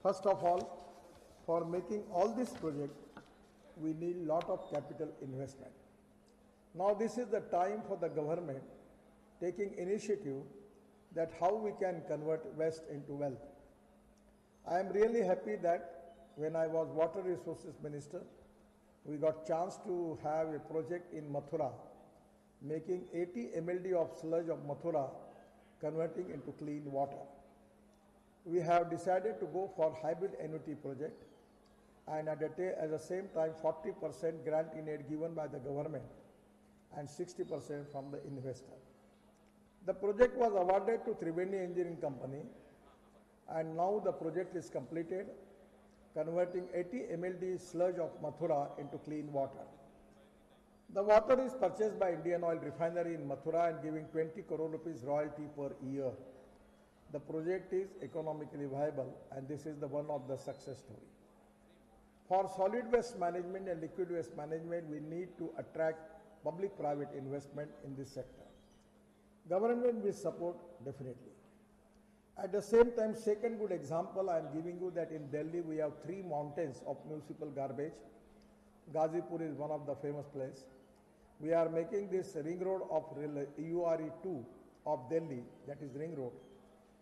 First of all, for making all this project, we need lot of capital investment. Now this is the time for the government taking initiative that how we can convert waste into wealth. I am really happy that when I was Water Resources Minister, we got chance to have a project in Mathura, making 80 MLD of sludge of Mathura, converting into clean water. We have decided to go for hybrid annuity project, and at the same time 40% grant in aid given by the government and 60% from the investor. The project was awarded to Triveni Engineering Company, and now the project is completed, converting 80 MLD sludge of Mathura into clean water. The water is purchased by Indian Oil Refinery in Mathura and giving 20 crore rupees royalty per year. The project is economically viable, and this is the one of the success story. For solid waste management and liquid waste management, we need to attract public-private investment in this sector. Government will support definitely. At the same time, second good example I am giving you that in Delhi we have 3 mountains of municipal garbage. Ghazipur is one of the famous place. We are making this ring road of URE2 of Delhi, that is ring road,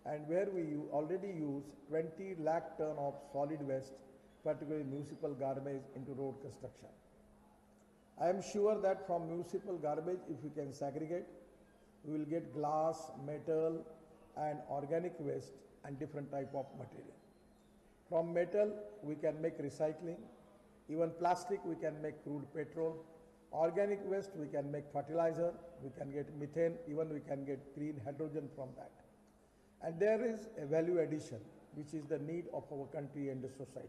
and where we already use 20 lakh ton of solid waste, particularly municipal garbage, into road construction. I am sure that from municipal garbage, if we can segregate, we will get glass, metal and organic waste and different type of material. From metal, we can make recycling. Even plastic, we can make crude petrol. Organic waste, we can make fertilizer. We can get methane. Even we can get green hydrogen from that. And there is a value addition, which is the need of our country and the society.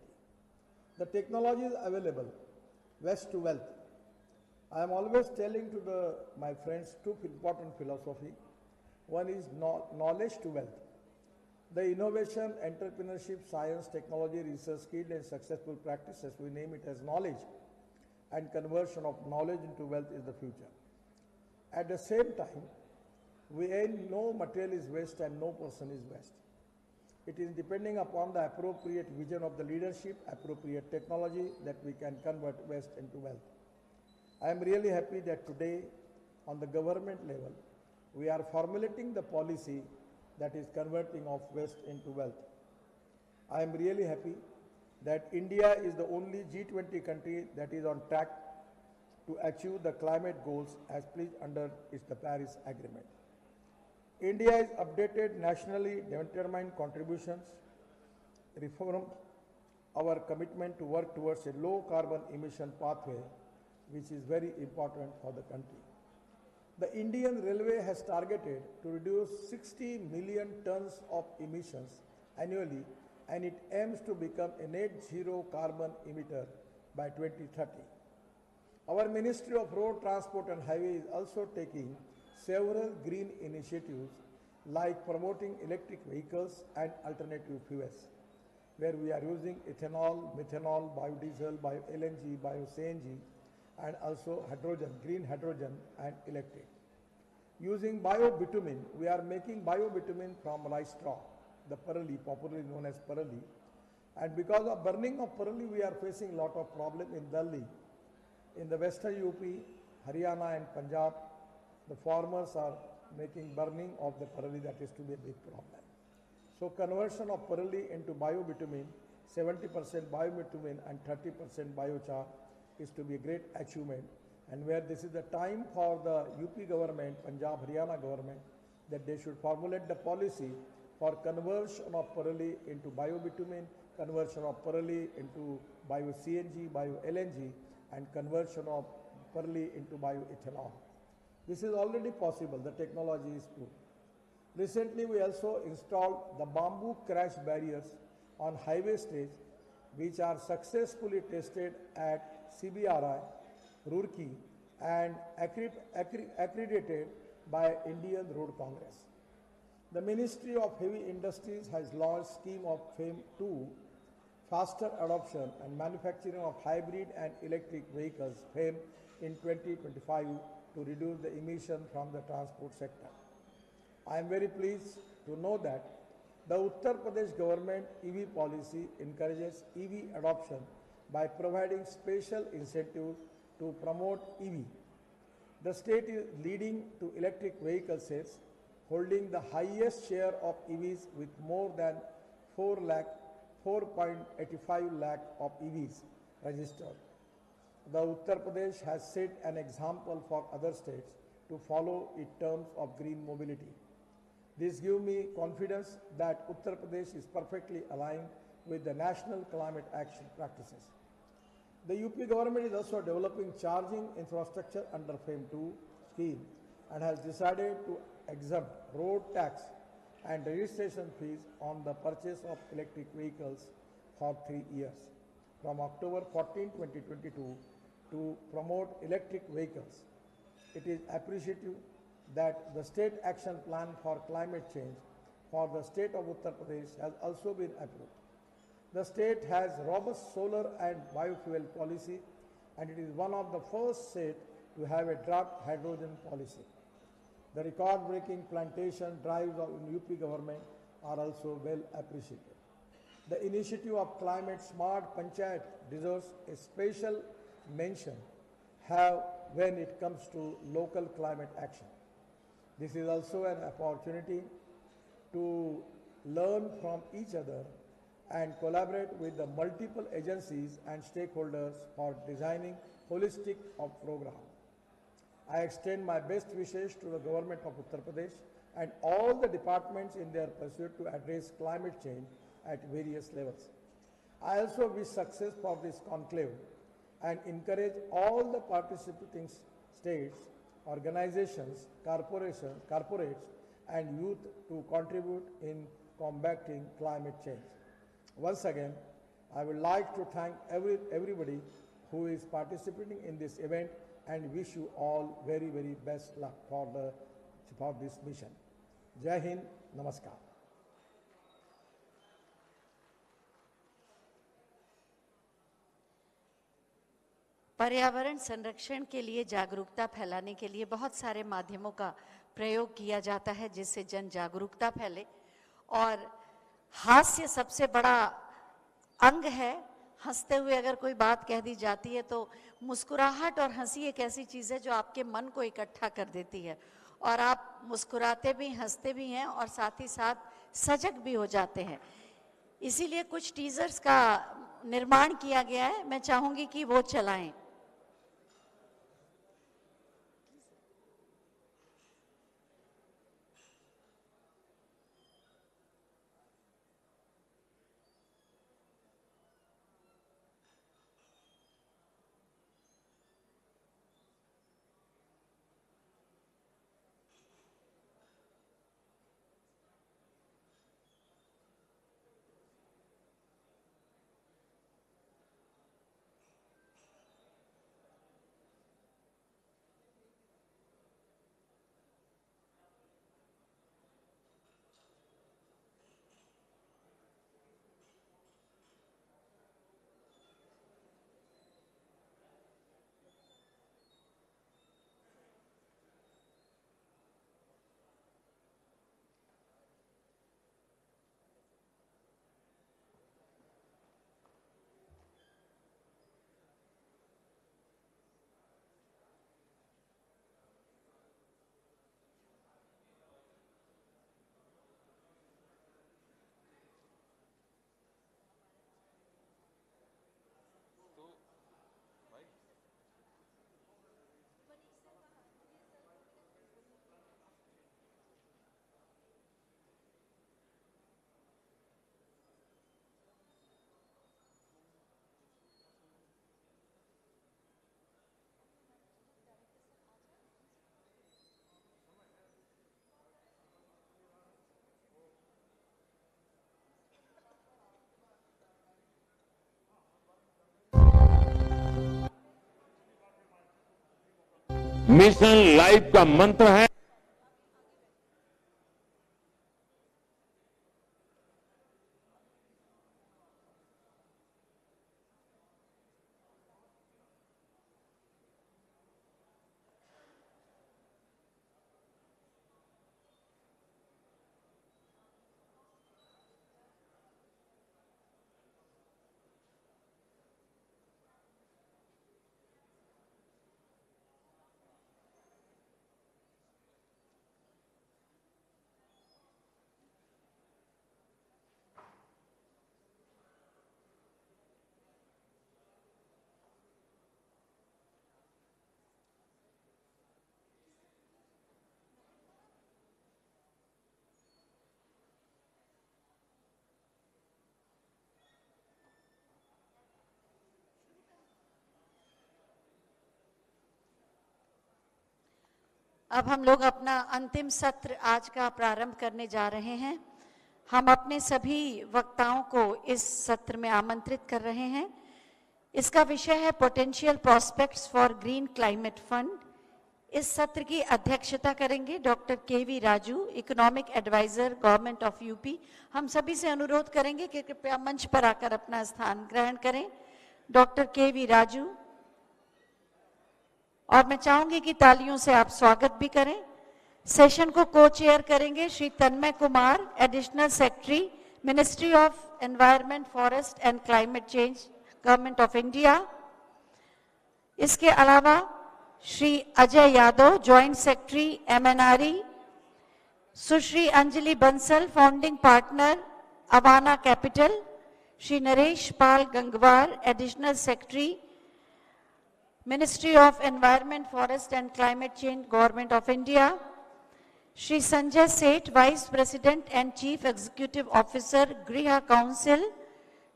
The technology is available, waste to wealth. I am always telling to my friends 2 important philosophy. One is knowledge to wealth. The innovation, entrepreneurship, science, technology, research, skill and successful practices, we name it as knowledge, and conversion of knowledge into wealth is the future. At the same time, we aim no material is waste and no person is waste. It is depending upon the appropriate vision of the leadership, appropriate technology, that we can convert waste into wealth. I am really happy that today on the government level, we are formulating the policy that is converting of waste into wealth. I am really happy that India is the only G20 country that is on track to achieve the climate goals as pledged under the Paris Agreement. India is updated nationally determined contributions, reform our commitment to work towards a low carbon emission pathway, which is very important for the country. The Indian Railway has targeted to reduce 60 million tons of emissions annually, and it aims to become a net zero carbon emitter by 2030. Our Ministry of Road Transport and Highway is also taking several green initiatives like promoting electric vehicles and alternative fuels, where we are using ethanol, methanol, biodiesel, bio-LNG, bio-CNG, and also hydrogen, green hydrogen and electric. Using bio-bitumen, we are making bio-bitumen from rice straw, the parali, popularly known as parali. And because of burning of parali, we are facing a lot of problem in Delhi. In the western UP, Haryana and Punjab, the farmers are making burning of the parali, that is to be a big problem. So conversion of parali into bio-bitumen, 70% bio-bitumen and 30% biochar is to be a great achievement, and where this is the time for the UP government, Punjab, Haryana government, that they should formulate the policy for conversion of parali into bio-bitumen, conversion of parali into bio-CNG, bio-LNG, and conversion of parali into bioethanol. This is already possible, the technology is proved. Recently, we also installed the bamboo crash barriers on highway stage, which are successfully tested at CBRI, Roorkee, and accredited by Indian Road Congress. The Ministry of Heavy Industries has launched scheme of FAME 2, faster adoption and manufacturing of hybrid and electric vehicles, FAME, in 2025 to reduce the emission from the transport sector. I am very pleased to know that The Uttar Pradesh government EV policy encourages EV adoption by providing special incentives to promote EV. The state is leading to electric vehicle sales, holding the highest share of EVs with more than 4.85 lakh of EVs registered. The Uttar Pradesh has set an example for other states to follow in terms of green mobility. This gives me confidence that Uttar Pradesh is perfectly aligned with the national climate action practices. The UP government is also developing charging infrastructure under FAME 2 scheme and has decided to exempt road tax and registration fees on the purchase of electric vehicles for 3 years, from October 14, 2022 to promote electric vehicles. It is appreciative that the State Action Plan for Climate Change for the state of Uttar Pradesh has also been approved. The state has robust solar and biofuel policy, and it is one of the first states to have a draft hydrogen policy. The record-breaking plantation drives of UP government are also well appreciated. The initiative of Climate Smart Panchayat deserves a special mention when it comes to local climate action. This is also an opportunity to learn from each other and collaborate with the multiple agencies and stakeholders for designing holistic program. I extend my best wishes to the government of Uttar Pradesh and all the departments in their pursuit to address climate change at various levels. I also wish success for this conclave and encourage all the participating states, organizations, corporates and youth to contribute in combating climate change. Once again, I would like to thank everybody who is participating in this event and wish you all very, very best luck for this mission. Jai Hind, Namaskar. पर्यावरण संरक्षण के लिए जागरूकता फैलाने के लिए बहुत सारे माध्यमों का प्रयोग किया जाता है जिससे जन जागरूकता फैले, और हास्य सबसे बड़ा अंग है। हंसते हुए अगर कोई बात कह दी जाती है तो मुस्कुराहट और हंसी एक ऐसी चीज़ है जो आपके मन को इकट्ठा कर देती है, और आप मुस्कुराते भी हंसते भी हैं और साथ ही साथ सजग भी हो जाते हैं। इसीलिए कुछ टीजर्स का निर्माण किया गया है, मैं चाहूँगी कि वो चलाएं। मिशन लाइफ का मंत्र है अब हम लोग अपना अंतिम सत्र आज का प्रारंभ करने जा रहे हैं। हम अपने सभी वक्ताओं को इस सत्र में आमंत्रित कर रहे हैं। इसका विषय है potential prospects for green climate fund. इस सत्र की अध्यक्षता करेंगे doctor K V. Raju, economic adviser, government of UP. हम सभी से अनुरोध करेंगे कि कृपया मंच पर आकर अपना स्थान ग्रहण करें। Doctor K V. राजू, और मैं चाहूंगी कि तालियों से आप स्वागत भी करें। सेशन को को चेयर करेंगे Shri Tanmay Kumar, additional secretary, ministry of environment, forest and climate change, government of India. इसके अलावा Shri Ajay Yadav, joint secretary, MNRE, Sushri Anjali Bansal, founding partner, Avaana capital, Shri Naresh Pal Gangwar, additional secretary, ministry of environment, forest and climate change, government of India, Shri Sanjay Seth, vice president and chief executive officer, Griha council,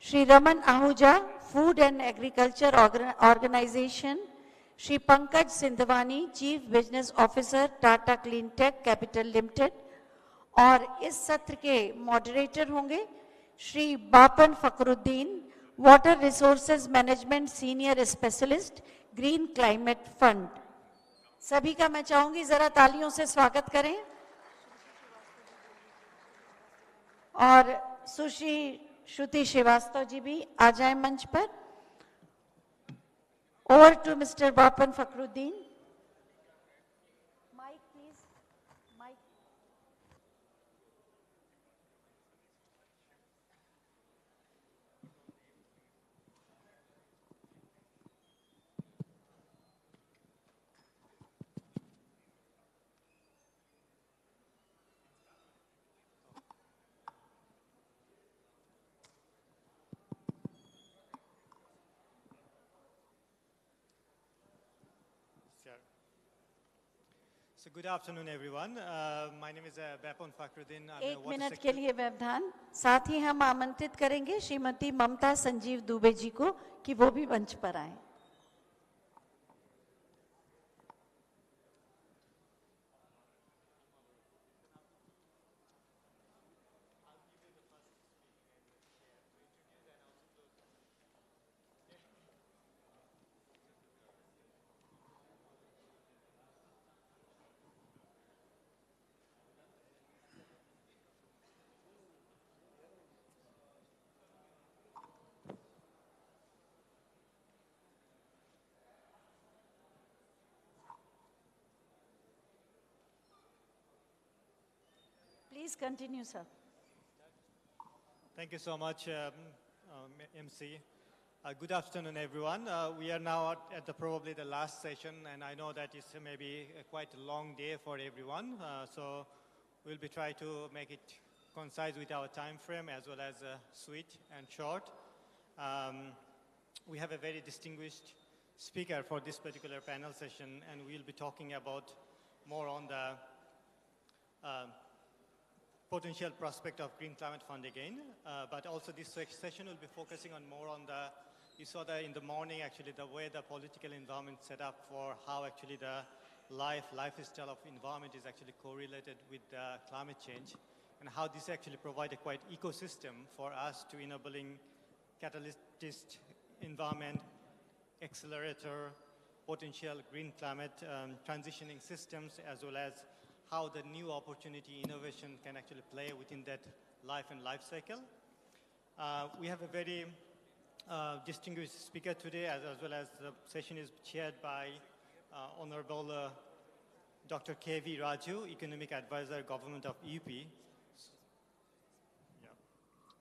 Shri Raman Ahuja, food and agriculture organisation, Shri Pankaj Sindhwani, chief business officer, Tata clean tech capital limited. और इस सत्र के moderator होंगे Shri Bapan Fakhruddin, water resources management senior specialist, green climate fund. सभी का मैं चाहूंगी जरा तालियों से स्वागत करें। और सुश्री श्रुति श्रीवास्तव जी भी आ जाए मंच पर। Over to mister Bapan Fakhruddin. Mic please, mic. So good afternoon, everyone. My name is Bapon Fakhruddin. एक मिनट के लिए व्यवधान। साथ ही हम आमंत्रित करेंगे श्रीमती ममता संजीव दुबे जी को कि वो भी मंच पर आए। Please continue, sir. Thank you so much, MC. Good afternoon, everyone. We are now at probably the last session, and I know that it's maybe quite a long day for everyone. So we'll be trying to make it concise with our time frame as well as sweet and short. We have a very distinguished speaker for this particular panel session, and we'll be talking about more on the potential prospect of Green Climate Fund again, but also this session will be focusing on more on the, you saw that in the morning actually the way the political environment set up for how actually the lifestyle of environment is actually correlated with climate change, and how this actually provide a quite ecosystem for us to enabling catalyst environment, accelerator, potential green climate transitioning systems, as well as how the new opportunity innovation can actually play within that life cycle. We have a very distinguished speaker today, as well as the session is chaired by Honorable Dr. K.V. Raju, Economic Advisor, Government of UP. Yeah.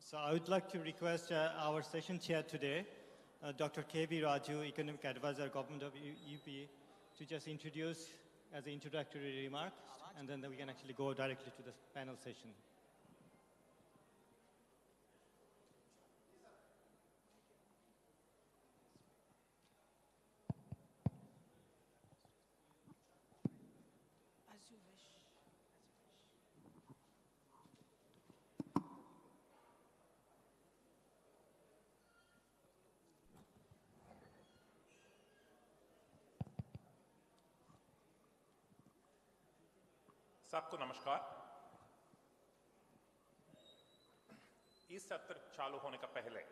So I would like to request our session chair today, Dr. K.V. Raju, Economic Advisor, Government of UP, to just introduce as an introductory remark, and then we can actually go directly to the panel session. As you wish. सबको नमस्कार। इस सत्र चालू होने का पहले,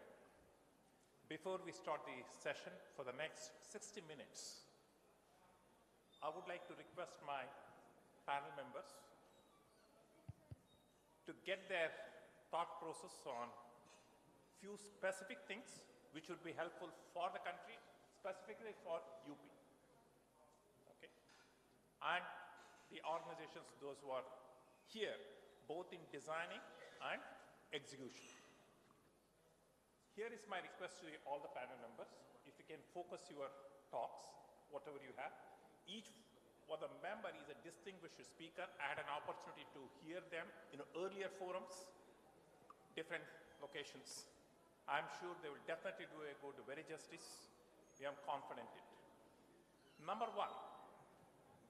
before we start the session for the next 60 minutes, I would like to request my panel members to get their thought process on few specific things which would be helpful for the country, specifically for UP. Okay? And the organizations, those who are here, both in designing and execution. Here is my request to all the panel members. If you can focus your talks, whatever you have. Each of the member is a distinguished speaker. I had an opportunity to hear them in earlier forums, different locations. I'm sure they will definitely do a good, very justice. We are confident in it. Number one,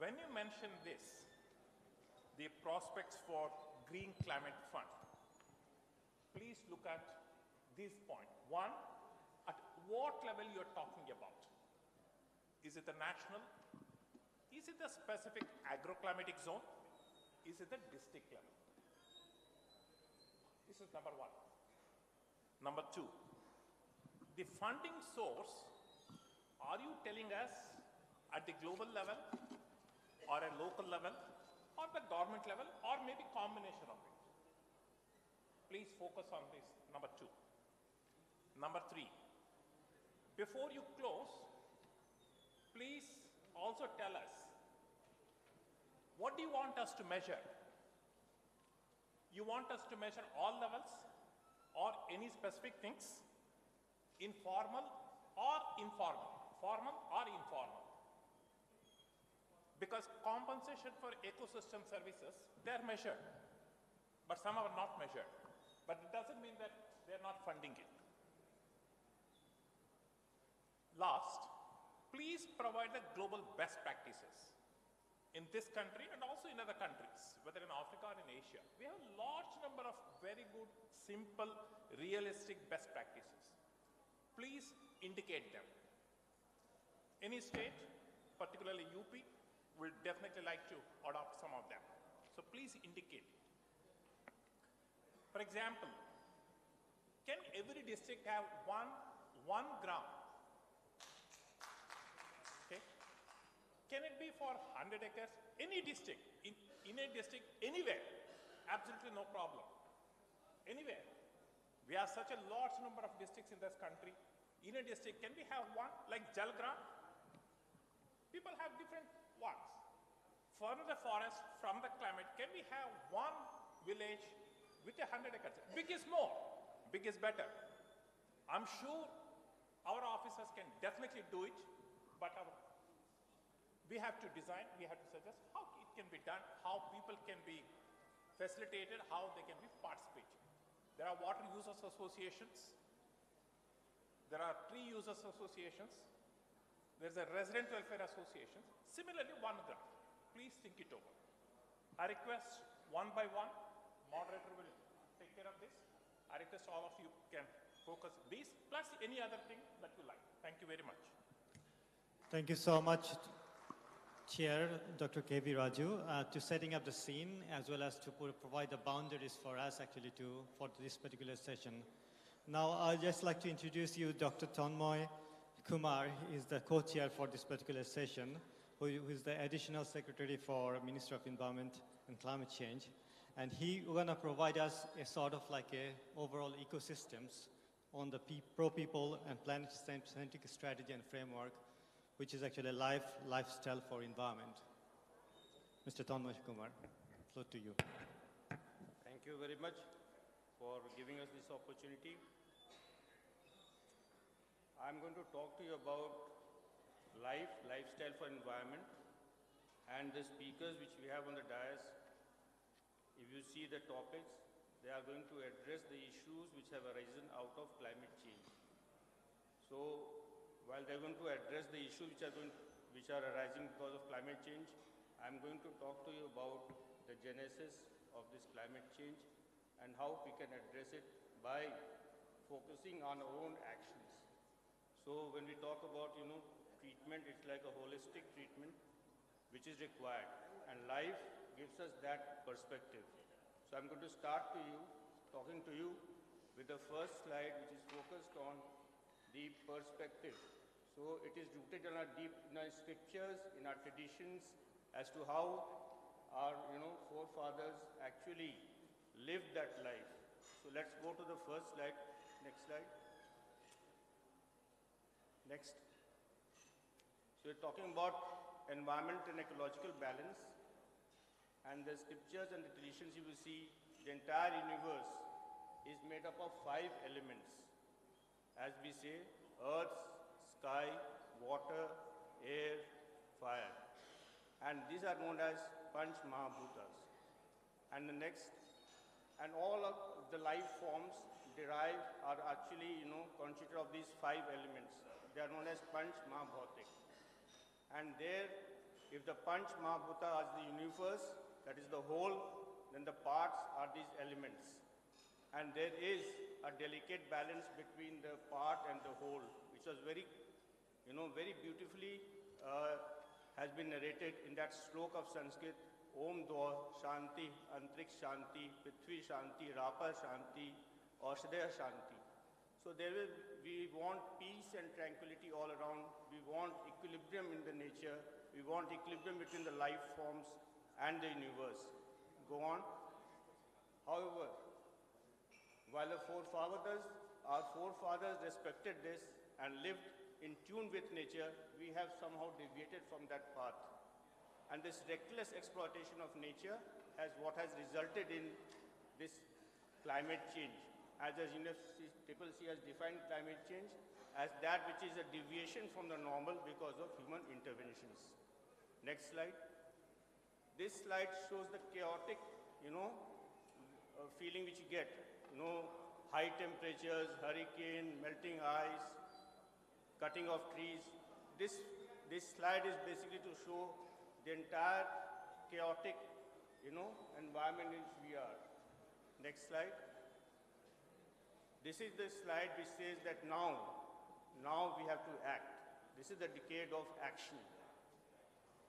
when you mention this, the prospects for Green Climate Fund, please look at this point. One, at what level you're talking about? Is it the national? Is it the specific agroclimatic zone? Is it the district level? This is number one. Number two, the funding source, are you telling us at the global level or a local level or the government level or maybe combination of it? Please focus on this, number two. Number three, before you close, please also tell us, what do you want us to measure? You want us to measure all levels or any specific things? Informal or informal? Formal or informal? Because compensation for ecosystem services, they're measured, but some are not measured. But it doesn't mean that they're not funding it. Last, please provide the global best practices in this country and also in other countries, whether in Africa or in Asia. We have a large number of very good, simple, realistic best practices. Please indicate them. Any state, particularly UP, will definitely like to adopt some of them. So please indicate. For example, can every district have one gram? Okay. Can it be for 100 acres? Any district, in a district, anywhere, absolutely no problem. Anywhere. We have such a large number of districts in this country. In a district, can we have one, like Jalgram? People have different ones. From the forest, from the climate, can we have one village with 100 acres? Big is more, big is better. I'm sure our officers can definitely do it, but we have to design, we have to suggest how it can be done, how people can be facilitated, how they can be participating. There are water users associations, there are tree users associations, there's a resident welfare association. Similarly, one grant. Please think it over. I request one by one, moderator will take care of this. I request all of you can focus this plus any other thing that you like. Thank you very much. Thank you so much, Chair Dr. K.V. Raju, to setting up the scene as well as to provide the boundaries for us actually for this particular session. Now, I'd just like to introduce you Dr. Tanmoy Kumar. He is the co-chair for this particular session, who is the additional secretary for Ministry of Environment and Climate Change. And he going to provide us a sort of like a overall ecosystems on the pro-people and planet-centric strategy and framework, which is actually a lifestyle for environment. Mr. Tanmoy Kumar, floor to you. Thank you very much for giving us this opportunity. I'm going to talk to you about lifestyle for environment, and the speakers which we have on the dais, if you see the topics, they are going to address the issues which have arisen out of climate change. So while they're going to address the issues which are arising because of climate change, I'm going to talk to you about the genesis of this climate change and how we can address it by focusing on our own actions. So when we talk about, treatment, it's like a holistic treatment which is required. And life gives us that perspective. So I'm going to start talking to you with the first slide, which is focused on the perspective. So it is rooted in our scriptures, in our traditions, as to how our forefathers actually lived that life. So let's go to the first slide. Next slide. Next. So we're talking about environment and ecological balance. And the scriptures and the traditions you will see, the entire universe is made up of 5 elements. As we say, earth, sky, water, air, fire. And these are known as Panch Mahabhutas. And the next, and all of the life forms are actually, constituted of these 5 elements. They are known as Panch Mahabhutik. And there, if the Panch Mahabhuta is the universe, that is the whole, then the parts are these elements. And there is a delicate balance between the part and the whole, which was very beautifully has been narrated in that sloka of Sanskrit, Om Dwa Shanti, Antrik Shanti, Prithvi Shanti, Rapa Shanti, Aushadaya Shanti. So we want peace and tranquility all around. We want equilibrium in the nature. We want equilibrium between the life forms and the universe. Go on. However, while our forefathers respected this and lived in tune with nature, we have somehow deviated from that path. And this reckless exploitation of nature has resulted in this climate change. As the UNFCCC has defined climate change as that which is a deviation from the normal because of human interventions. Next slide. This slide shows the chaotic, feeling which you get. High temperatures, hurricane, melting ice, cutting of trees. This slide is basically to show the entire chaotic, environment in which we are. Next slide. This is the slide which says that now we have to act. This is the decade of action.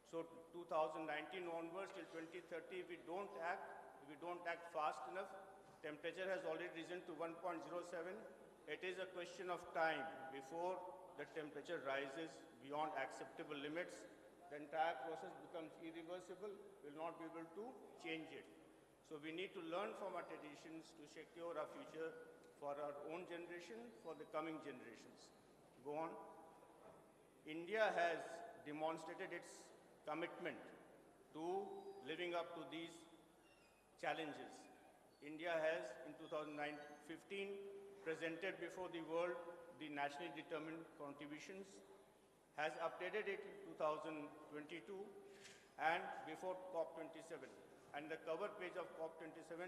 So 2019 onwards till 2030, if we don't act fast enough, temperature has already risen to 1.07. It is a question of time before the temperature rises beyond acceptable limits. The entire process becomes irreversible, will not be able to change it. So we need to learn from our traditions to secure our future for our own generation, for the coming generations. Go on. India has demonstrated its commitment to living up to these challenges. India has, in 2015, presented before the world the nationally determined contributions, has updated it in 2022 and before COP27. And the cover page of COP27,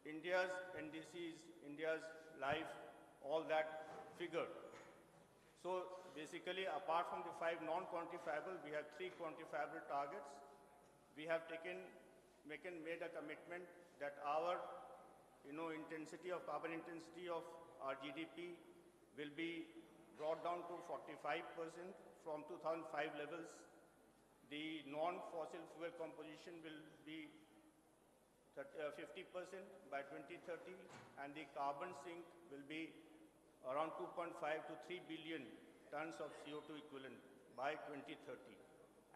India's NDCs, India's life, all that figured. So basically, apart from the 5 non-quantifiable, we have 3 quantifiable targets. We have made a commitment that our, carbon intensity of our GDP will be brought down to 45% from 2005 levels. The non-fossil fuel composition will be 50% by 2030, and the carbon sink will be around 2.5 to 3 billion tons of CO2 equivalent by 2030.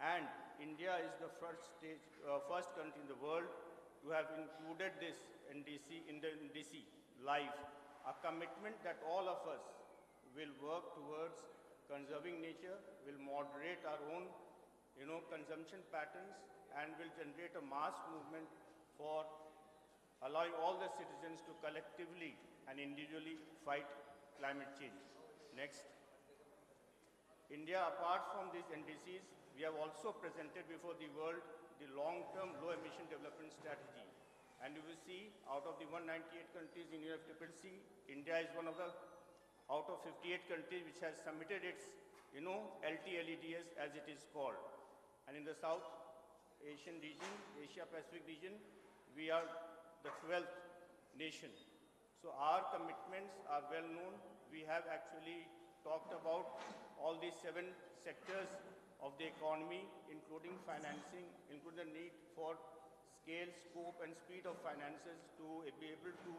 And India is the first country in the world to have included this NDC in the NDC life, a commitment that all of us will work towards conserving nature, will moderate our own consumption patterns, and will generate a mass movement for allowing all the citizens to collectively and individually fight climate change. Next. India, apart from these NDCs, we have also presented before the world the long-term low-emission development strategy. And you will see, out of the 198 countries in UNFCCC, India is one of the, out of 58 countries which has submitted its, LTLEDs as it is called. And in the South Asian region, Asia-Pacific region, we are the 12th nation. So our commitments are well known. We have actually talked about all these 7 sectors of the economy, including financing, including the need for scale, scope, and speed of finances to be able to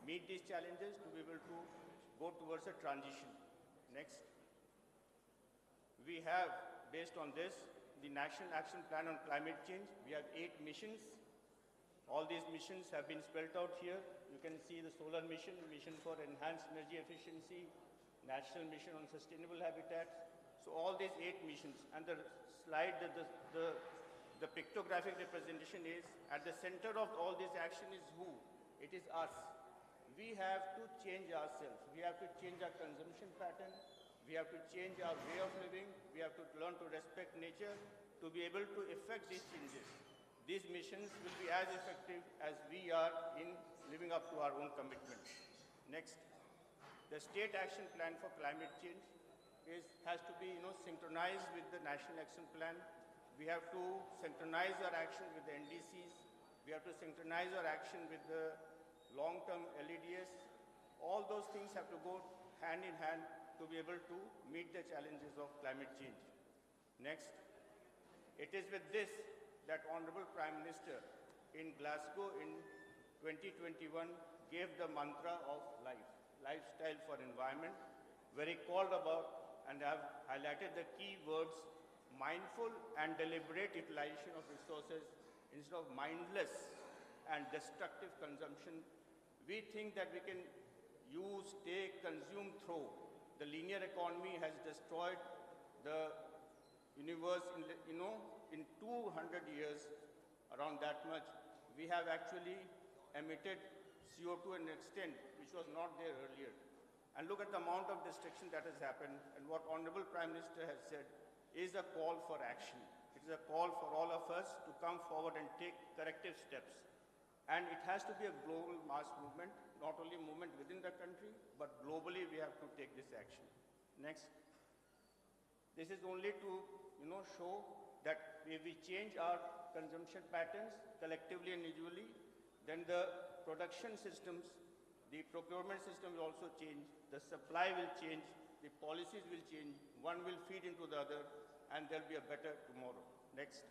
meet these challenges, to be able to go towards a transition. Next. We have, based on this, the National Action Plan on Climate Change. We have 8 missions. All these missions have been spelled out here. You can see the solar mission, mission for enhanced energy efficiency, national mission on sustainable habitats. So all these 8 missions, and the slide, the pictographic representation is at the center of all this action is who? It is us. We have to change ourselves. We have to change our consumption pattern. We have to change our way of living. We have to learn to respect nature to be able to effect these changes. These missions will be as effective as we are in living up to our own commitments. Next, the State Action Plan for Climate Change has to be synchronized with the National Action Plan. We have to synchronize our action with the NDCs. We have to synchronize our action with the long-term LEDs. All those things have to go hand in hand to be able to meet the challenges of climate change. Next, it is with this that Honorable Prime Minister in Glasgow in 2021 gave the mantra of life, lifestyle for environment, where he called about and have highlighted the key words: mindful and deliberate utilization of resources instead of mindless and destructive consumption. We think that we can use, take, consume, throw. The linear economy has destroyed the universe in 200 years, around that much. We have actually emitted CO2 to an extent which was not there earlier. And look at the amount of destruction that has happened, and what Honorable Prime Minister has said is a call for action. It is a call for all of us to come forward and take corrective steps. And it has to be a global mass movement, not only a movement within the country, but globally we have to take this action. Next. This is only to show that if we change our consumption patterns collectively and individually, then the production systems, the procurement system will also change, the supply will change, the policies will change, one will feed into the other, and there'll be a better tomorrow. Next.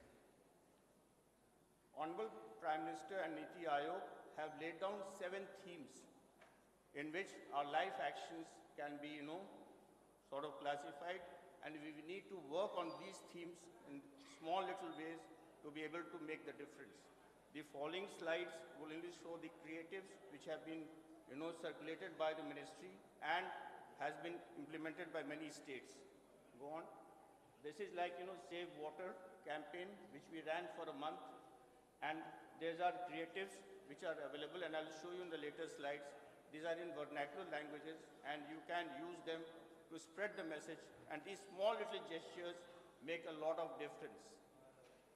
Honorable Prime Minister and Niti Aayog have laid down 7 themes in which our life actions can be, sort of classified, and we need to work on these themes in small little ways to be able to make the difference. The following slides will only show the creatives which have been circulated by the ministry and has been implemented by many states. Go on. This is like, Save Water campaign, which we ran for a month. And these are creatives which are available, and I'll show you in the later slides. These are in vernacular languages, and you can use them to spread the message. And these small little gestures make a lot of difference.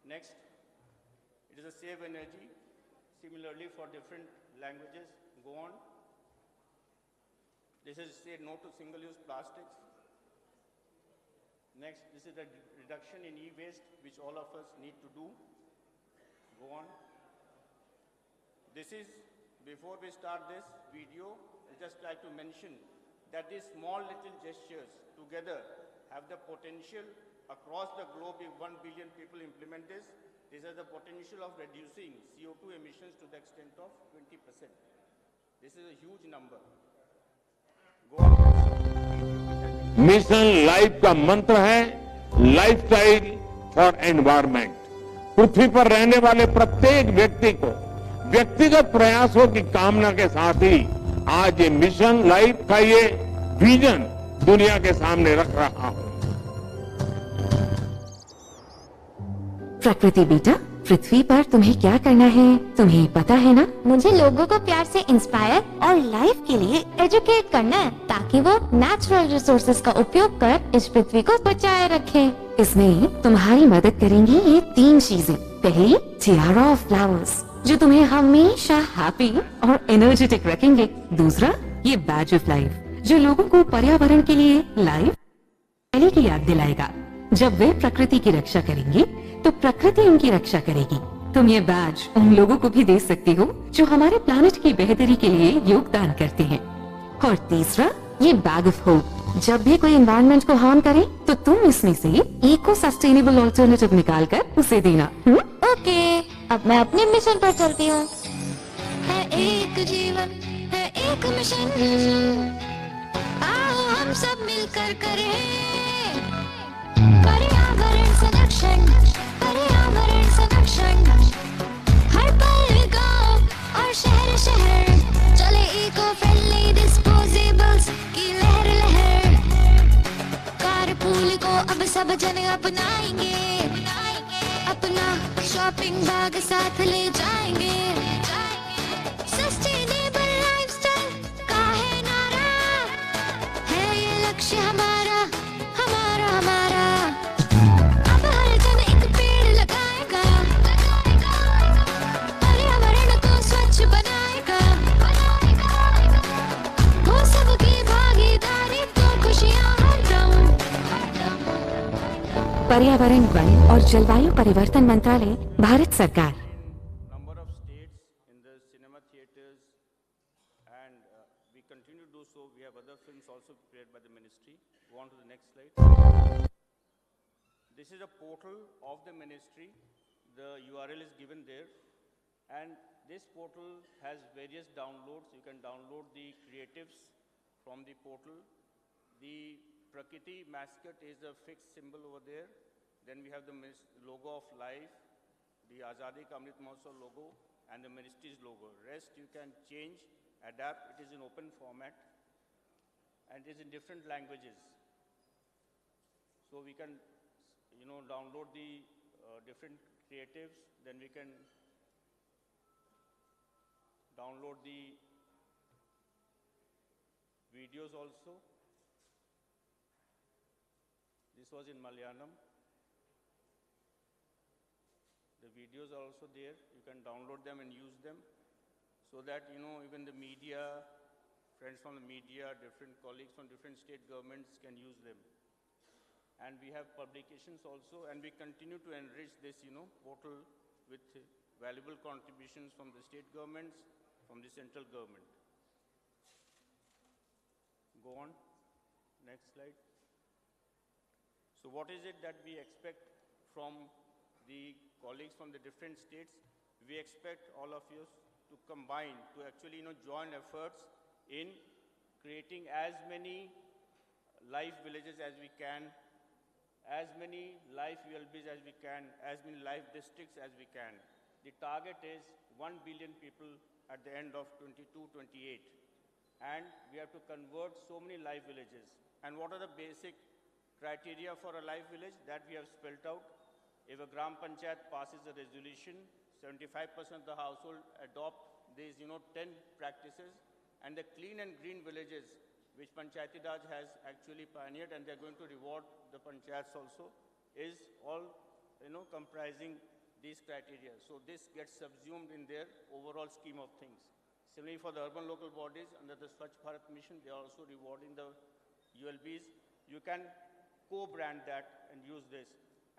Next. It is a Save Energy, similarly for different languages. Go on. This is say no to single-use plastics. Next, this is the reduction in e-waste, which all of us need to do. Go on. This is, before we start this video, I'd just like to mention that these small little gestures together have the potential across the globe. If 1 billion people implement this, this has the potential of reducing CO2 emissions to the extent of 20%. This is a huge number. Go on. Mission life का मंत्र है lifestyle for environment. पृथ्वी पर रहने वाले प्रत्येक व्यक्ति को व्यक्तिगत प्रयासों की कामना के साथ ही आज ये मिशन लाइफ का ये विजन दुनिया के सामने रख रहा हूं। प्रकृति बेटा, पृथ्वी पर तुम्हें क्या करना है तुम्हें पता है ना? मुझे लोगों को प्यार से इंस्पायर और लाइफ के लिए एजुकेट करना है, ताकि वो नेचुरल रिसोर्सेज का उपयोग कर इस पृथ्वी को बचाए रखें। इसमें तुम्हारी मदद करेंगी ये 3 चीजें। पहली, टियारा ऑफ फ्लावर्स, जो तुम्हें हमेशा हैप्पी और एनर्जेटिक रखेंगे। दूसरा, ये बैज ऑफ लाइफ, जो लोगों को पर्यावरण के लिए लाइफ की याद दिलाएगा। जब वे प्रकृति की रक्षा करेंगे तो प्रकृति उनकी रक्षा करेगी। तुम ये बैज उन लोगों को भी दे सकते हो जो हमारे प्लैनेट की बेहतरी के लिए योगदान करते हैं। और तीसरा, ये बैग ऑफ होप, जब भी कोई एनवायरनमेंट को हार्म करे तो तुम इसमें से इको सस्टेनेबल ऑल्टरनेटिव निकाल कर उसे देना। ओके, अब मैं अपने मिशन पर चलती हूँ। है एक जीवन, है एक मिशन, आओ हम सब मिलकर करें पर्यावरण संरक्षण, पर्यावरण संरक्षण। हर पल गाँव और शहर शहर चले इको फ्रेंडली डिस्पोजेबल्स की लहर लहर। कारपूल को अब सब जन अपनाएंगे, अपना शॉपिंग बैग साथ ले जाएंगे। सस्टेनेबल लाइफस्टाइल का है नारा, है ये लक्ष्य हमारा हमारा हमारा। अब हर जन एक पेड़ लगाएगा, पर्यावरण को स्वच्छ बनाएगा। वो सबकी भागीदारी तो खुशियाँ हरदम। पर्यावरण, वन और जलवायु परिवर्तन मंत्रालय, भारत सरकार। Number of states in the cinema theaters, and we continue to do so. We have other films also prepared by the ministry. Go on to the next slide. This is a portal of the ministry. The URL is given there, and this portal has various downloads. You can download the creatives from the portal. The Prakriti mascot is a fixed symbol over there. Then we have the logo of life, the Azadi Ka Amrit Mahotsav logo, and the ministry's logo. Rest you can change, adapt. It is in open format, and it is in different languages. So we can, download the different creatives. Then we can download the videos also. This was in Malayalam. The videos are also there. You can download them and use them so that, even the media, friends from the media, different colleagues from different state governments can use them. And we have publications also, and we continue to enrich this, portal with valuable contributions from the state governments, from the central government. Go on. Next slide. So what is it that we expect from the colleagues from the different states? We expect all of you to combine, to actually join efforts in creating as many life villages as we can, as many life ULBs as we can, as many life districts as we can. The target is 1 billion people at the end of 22-28. And we have to convert so many life villages. And what are the basic criteria for a life village that we have spelled out? If a Gram Panchayat passes a resolution, 75% of the household adopt these 10 practices, and the clean and green villages which Panchayati Raj has actually pioneered, and they're going to reward the Panchayats also, is all comprising these criteria. So this gets subsumed in their overall scheme of things. Similarly, for the urban local bodies under the Swachh Bharat mission, they are also rewarding the ULBs. You can co-brand that and use this.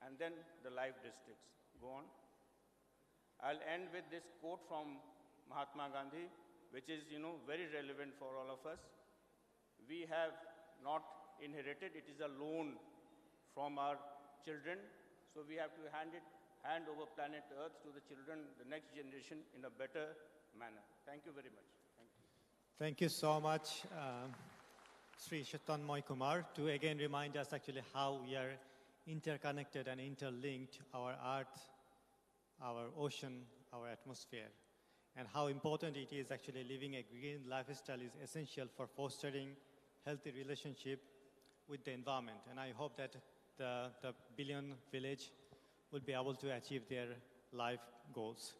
And then the life districts. Go on. I'll end with this quote from Mahatma Gandhi, which is, very relevant for all of us. We have not inherited, it is a loan from our children. So we have to hand over planet Earth to the children, the next generation, in a better manner. Thank you very much. Thank you. Thank you so much, Sri Chaitanya Kumar, to again remind us actually how we are interconnected and interlinked, our earth, our ocean, our atmosphere, and how important it is actually living a green lifestyle is essential for fostering healthy relationship with the environment. And I hope that the billion village will be able to achieve their life goals.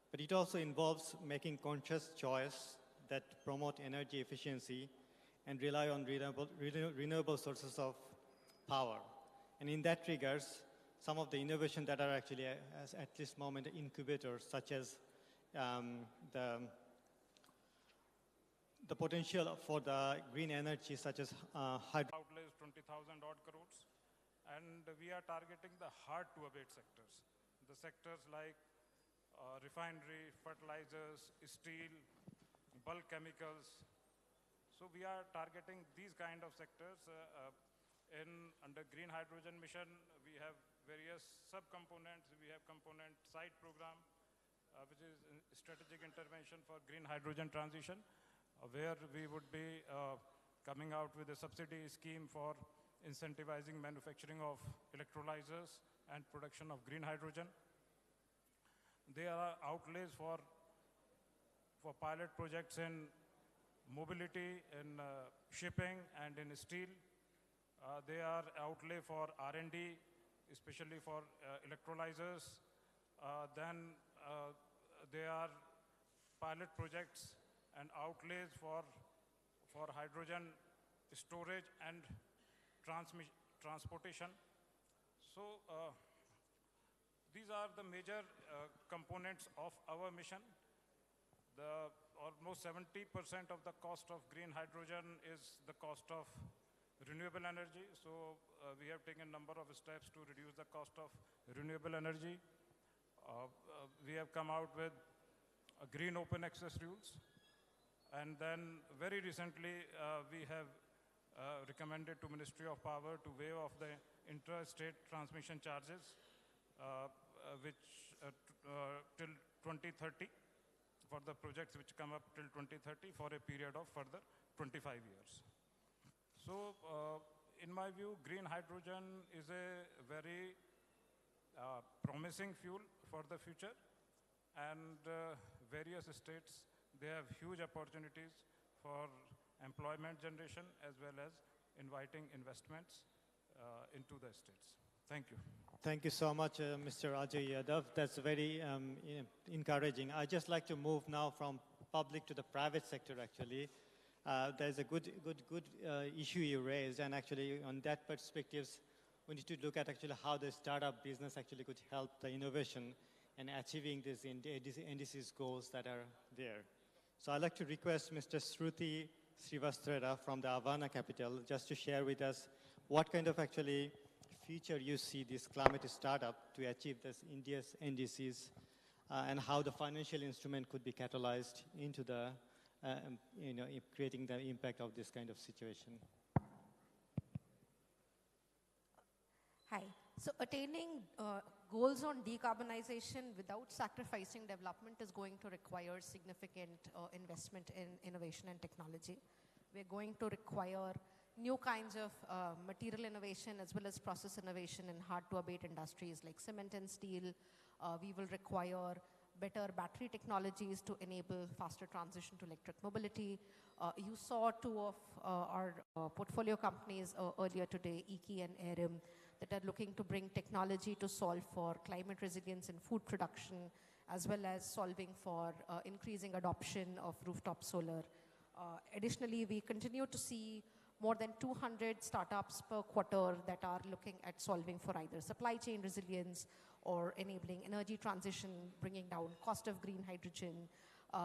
But it also involves making conscious choice that promote energy efficiency and rely on renewable sources of power. And in that regards, some of the innovation that are actually at this moment incubators, such as the potential for the green energy, such as hydro. Outlays 20,000 odd crores, and we are targeting the hard to abate sectors. The sectors like refinery, fertilizers, steel, bulk chemicals. So we are targeting these kind of sectors. Under Green Hydrogen Mission, we have various sub-components. We have component side program, which is strategic intervention for green hydrogen transition, where we would be coming out with a subsidy scheme for incentivizing manufacturing of electrolyzers and production of green hydrogen. There are outlays for pilot projects in mobility, in shipping, and in steel. They are outlay for R&D, especially for electrolyzers. Then there are pilot projects and outlays for hydrogen storage and transportation. So these are the major components of our mission. Almost 70% of the cost of green hydrogen is the cost of renewable energy. So we have taken a number of steps to reduce the cost of renewable energy. We have come out with green open access rules. And then very recently, we have recommended to Ministry of Power to waive off the intra-state transmission charges, which till 2030, for the projects which come up till 2030 for a period of further 25 years. So in my view, green hydrogen is a very promising fuel for the future, and various states, they have huge opportunities for employment generation as well as inviting investments into the states. Thank you. Thank you so much, Mr. Ajay Yadav. That's very encouraging. I'd just like to move now from public to the private sector, actually. There's a good issue you raised, and actually on that perspective, we need to look at actually how the startup business actually could help the innovation and achieving these NDC's goals that are there. So I'd like to request Mr. Shruti Srivastava from the Havana capital just to share with us what kind of actually future you see this climate startup to achieve this India's NDCs and how the financial instrument could be catalyzed into the creating the impact of this kind of situation. Hi. So attaining goals on decarbonization without sacrificing development is going to require significant investment in innovation and technology. We're going to require new kinds of material innovation as well as process innovation in hard-to-abate industries like cement and steel. We will require better battery technologies to enable faster transition to electric mobility. You saw two of our portfolio companies earlier today, EKI and Aerim, that are looking to bring technology to solve for climate resilience in food production, as well as solving for increasing adoption of rooftop solar. Additionally, we continue to see more than 200 startups per quarter that are looking at solving for either supply chain resilience or enabling energy transition, bringing down cost of green hydrogen,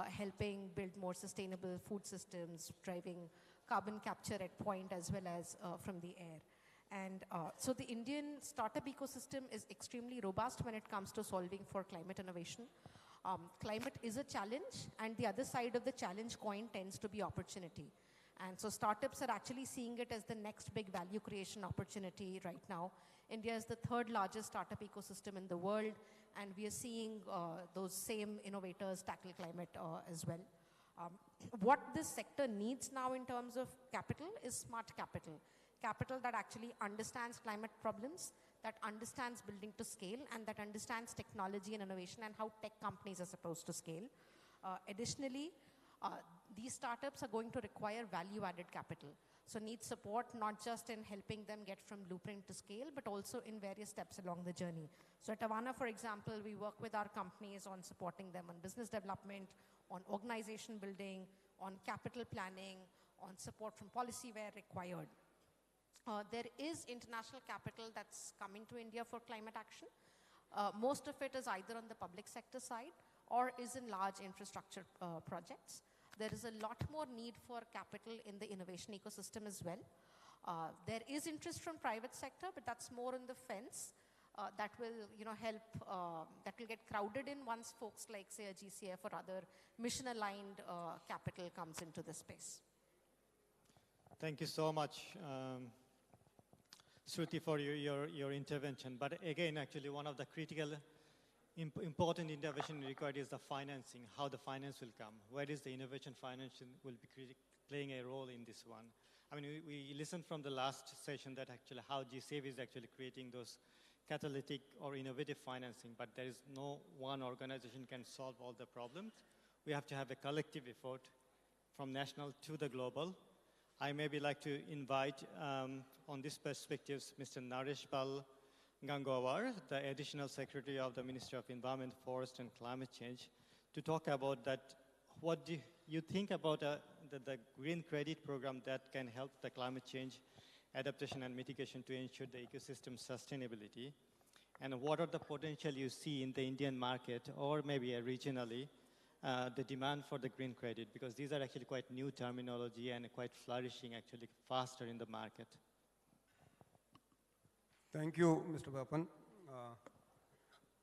helping build more sustainable food systems, driving carbon capture at point as well as from the air. And so the Indian startup ecosystem is extremely robust when it comes to solving for climate innovation. Climate is a challenge, and the other side of the challenge coin tends to be opportunity. And so startups are actually seeing it as the next big value creation opportunity right now. India is the third largest startup ecosystem in the world, and we are seeing those same innovators tackle climate as well. What this sector needs now in terms of capital is smart capital. Capital that actually understands climate problems, that understands building to scale, and that understands technology and innovation and how tech companies are supposed to scale. Additionally, these startups are going to require value-added capital. So need support not just in helping them get from blueprint to scale, but also in various steps along the journey. So at Havana, for example, we work with our companies on supporting them on business development, on organization building, on capital planning, on support from policy where required. There is international capital that's coming to India for climate action. Most of it is either on the public sector side or is in large infrastructure projects. There is a lot more need for capital in the innovation ecosystem as well. There is interest from private sector, but that's more on the fence. That will help, that will get crowded in once folks like, say, a GCF or other mission-aligned capital comes into the space. Thank you so much, Shruti, for your intervention. But again, actually, one of the critical, important intervention required is the financing, how the finance will come. Where is the innovation financing will be playing a role in this one? I mean, we listened from the last session that actually how GSAVE is actually creating those catalytic or innovative financing, but there is no one organization can solve all the problems. We have to have a collective effort from national to the global. I maybe like to invite on these perspectives Mr. Naresh Pal Gangawar, the Additional Secretary of the Ministry of Environment, Forest and Climate Change, to talk about that. What do you think about the green credit program that can help the climate change adaptation and mitigation to ensure the ecosystem sustainability? And what are the potential you see in the Indian market or maybe regionally, the demand for the green credit? Because these are actually quite new terminology and quite flourishing actually faster in the market. Thank you, Mr. Bapan.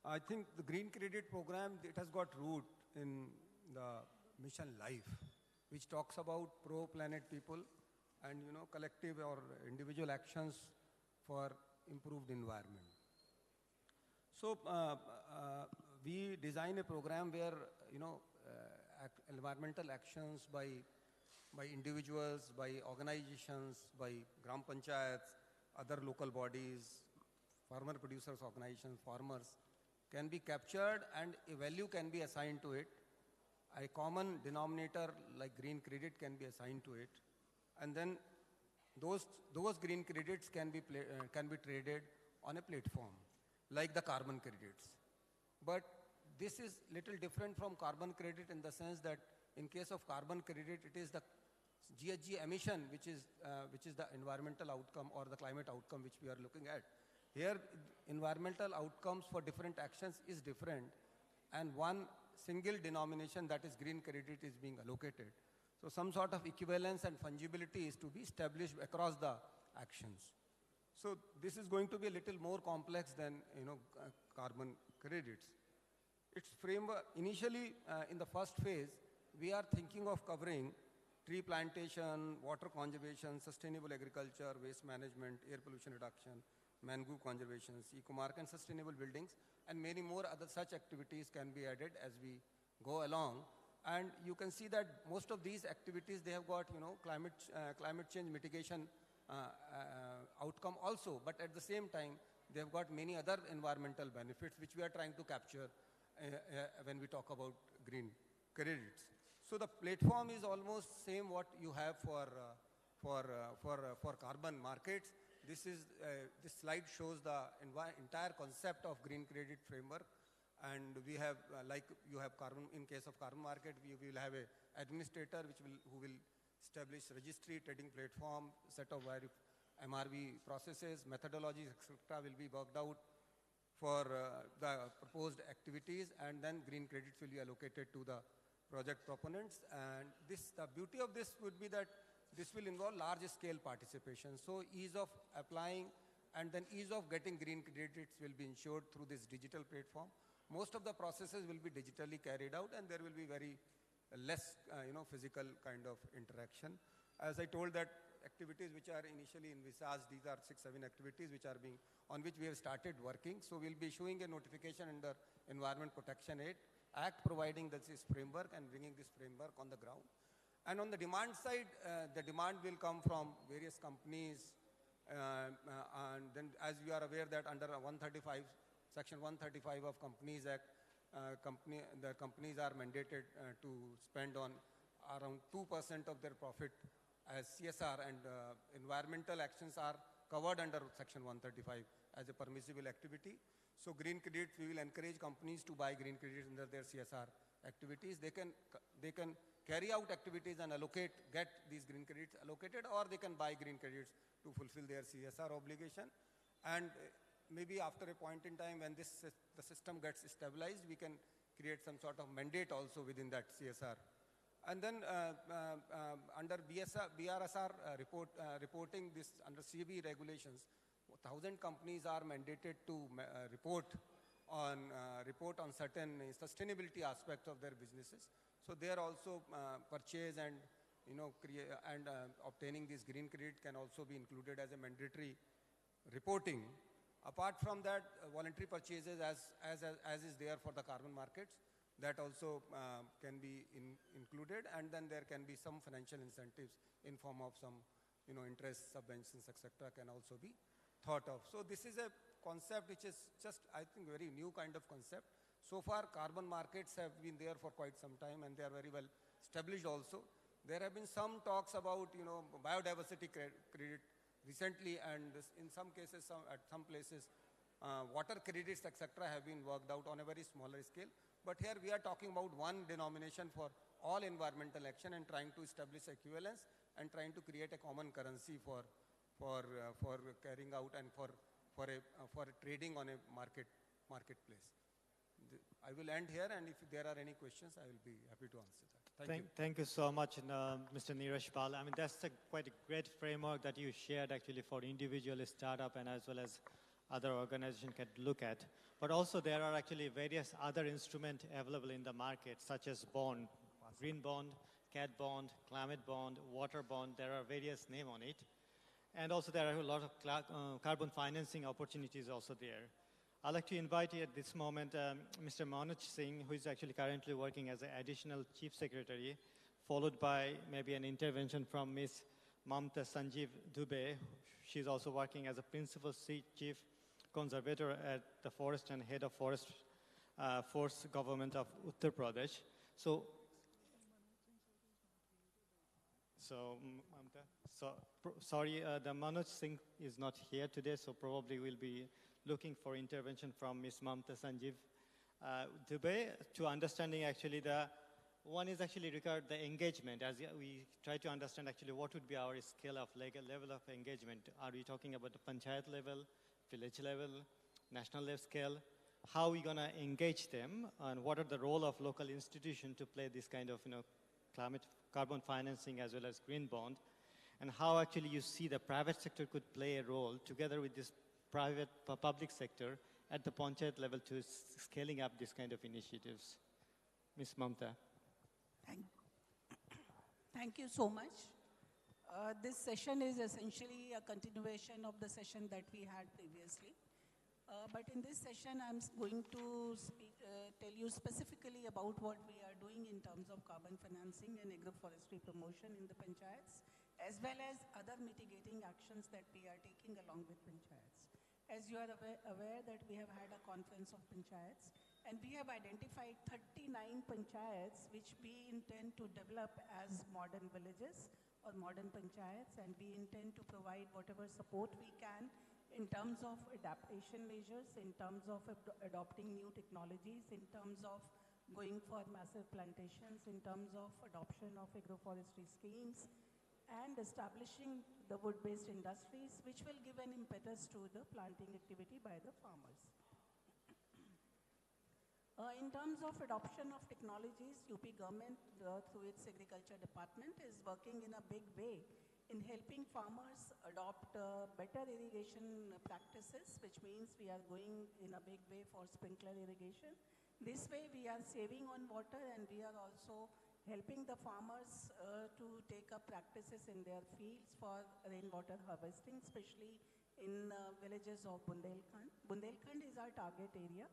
I think the green credit program, it has got root in the mission life, which talks about pro-planet people and collective or individual actions for improved environment. So we design a program where environmental actions by individuals, by organizations, by gram panchayats, other local bodies, farmer producers organizations, farmers can be captured and a value can be assigned to it. A common denominator like green credit can be assigned to it, and then those green credits can be traded on a platform like the carbon credits. But this is little different from carbon credit in the sense that in case of carbon credit, it is the GHG emission which is the environmental outcome or the climate outcome which we are looking at. Here, environmental outcomes for different actions is different, and one single denomination, that is green credit, is being allocated. So some sort of equivalence and fungibility is to be established across the actions. So this is going to be a little more complex than carbon credits. Its framework, initially in the first phase, we are thinking of covering tree plantation, water conservation, sustainable agriculture, waste management, air pollution reduction, mangrove conservation, eco-mark and sustainable buildings, and many more other such activities can be added as we go along. And you can see that most of these activities, they have got climate change mitigation outcome also, but at the same time, they have got many other environmental benefits which we are trying to capture when we talk about green credits. So the platform is almost same what you have for carbon markets. This slide shows the entire concept of green credit framework, and we have like you have carbon. In case of carbon market, we will have a administrator who will establish registry, trading platform, set of MRV processes, methodologies, etc. will be worked out for the proposed activities, and then green credits will be allocated to the project proponents. And the beauty of this would be that this will involve large-scale participation. So ease of applying and then ease of getting green credits will be ensured through this digital platform. Most of the processes will be digitally carried out, and there will be very less physical kind of interaction. As I told, that activities which are initially envisaged, these are 6-7 activities on which we have started working. So we'll be issuing a notification under Environment Protection Act providing this framework and bringing this framework on the ground. And on the demand side, the demand will come from various companies, and then as you are aware that under Section 135 of Companies Act, the companies are mandated to spend on around 2% of their profit as CSR, and environmental actions are covered under Section 135 as a permissible activity. So green credits, we will encourage companies to buy green credits under their CSR activities. They can carry out activities and get these green credits allocated, or they can buy green credits to fulfill their CSR obligation. And maybe after a point in time when the system gets stabilized, we can create some sort of mandate also within that CSR. And then under BRSR reporting this under CB regulations, 1,000 companies are mandated to report on certain sustainability aspects of their businesses. So there also purchase and obtaining this green credit can also be included as a mandatory reporting. Apart from that, voluntary purchases as is there for the carbon markets, that also can be included, and then there can be some financial incentives in form of some interest, subventions, etc. can also be thought of. So this is a concept which is just, I think, very new kind of concept. So far, carbon markets have been there for quite some time, and they are very well established also. There have been some talks about, biodiversity credit recently, and in some cases, at some places, water credits, etc. have been worked out on a very smaller scale. But here we are talking about one denomination for all environmental action and trying to establish equivalence and trying to create a common currency for carrying out and for trading on a marketplace. I will end here, and if there are any questions, I will be happy to answer that. Thank you. Thank you so much, Mr. Neeraj Pal. I mean, that's quite a great framework that you shared actually for individual startup and as well as other organizations can look at. But also there are actually various other instruments available in the market, such as bond, green bond, cat bond, climate bond, water bond. There are various names on it. And also there are a lot of carbon financing opportunities also there. I'd like to invite you at this moment Mr. Manoj Singh, who is actually currently working as an additional Chief Secretary, followed by maybe an intervention from Ms. Mamta Sanjeev Dubey. She's also working as a Principal Chief Conservator at the Forest and Head of Forest Government of Uttar Pradesh. So sorry, the Manoj Singh is not here today, so probably we'll be looking for intervention from Ms. Mamta Sanjeev Dubey to understanding actually one is actually regard the engagement, as we try to understand actually what would be our scale of level of engagement. Are we talking about the panchayat level, village level, national level scale? How are we going to engage them, and what are the role of local institutions to play this kind of carbon financing as well as green bond, and how actually you see the private sector could play a role together with this private public sector at the panchayat level to scaling up this kind of initiatives. Ms. Mamta. Thank you so much. This session is essentially a continuation of the session that we had previously. But in this session, I'm going to tell you specifically about what we are doing in terms of carbon financing and agroforestry promotion in the panchayats, as well as other mitigating actions that we are taking along with panchayats. As you are aware that we have had a conference of panchayats, and we have identified 39 panchayats which we intend to develop as modern villages or modern panchayats, and we intend to provide whatever support we can in terms of adaptation measures, in terms of adopting new technologies, in terms of going for massive plantations, in terms of adoption of agroforestry schemes, and establishing the wood-based industries, which will give an impetus to the planting activity by the farmers. In terms of adoption of technologies, UP government, through its agriculture department, is working in a big way in helping farmers adopt better irrigation practices, which means we are going in a big way for sprinkler irrigation. This way we are saving on water, and we are also helping the farmers to take up practices in their fields for rainwater harvesting, especially in villages of Bundelkhand. Bundelkhand is our target area.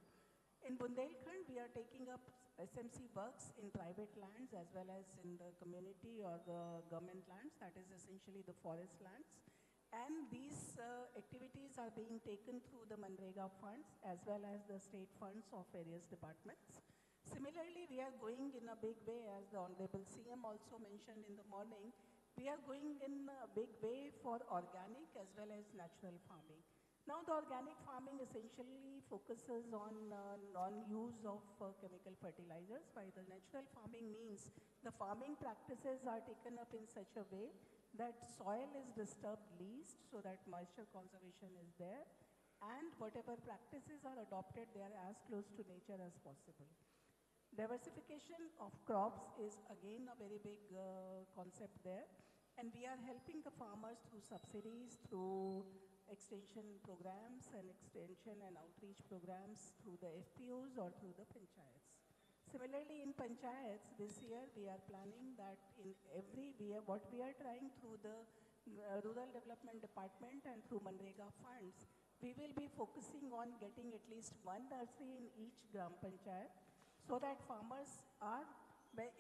In Bundelkhand, we are taking up SMC works in private lands as well as in the community or the government lands, that is essentially the forest lands. And these activities are being taken through the Manrega funds as well as the state funds of various departments. Similarly, we are going in a big way, as the Honorable CM also mentioned in the morning, we are going in a big way for organic as well as natural farming. Now, the organic farming essentially focuses on non-use of chemical fertilizers, while the natural farming means the farming practices are taken up in such a way that soil is disturbed least, so that moisture conservation is there, and whatever practices are adopted, they are as close to nature as possible. Diversification of crops is again a very big concept there, and we are helping the farmers through subsidies, through extension programs and extension and outreach programs through the FPOs or through the panchayats. Similarly, in panchayats, this year we are planning that in every year, what we are trying through the Rural Development Department and through Manrega funds, we will be focusing on getting at least one nursery in each Gram Panchayat so that farmers are,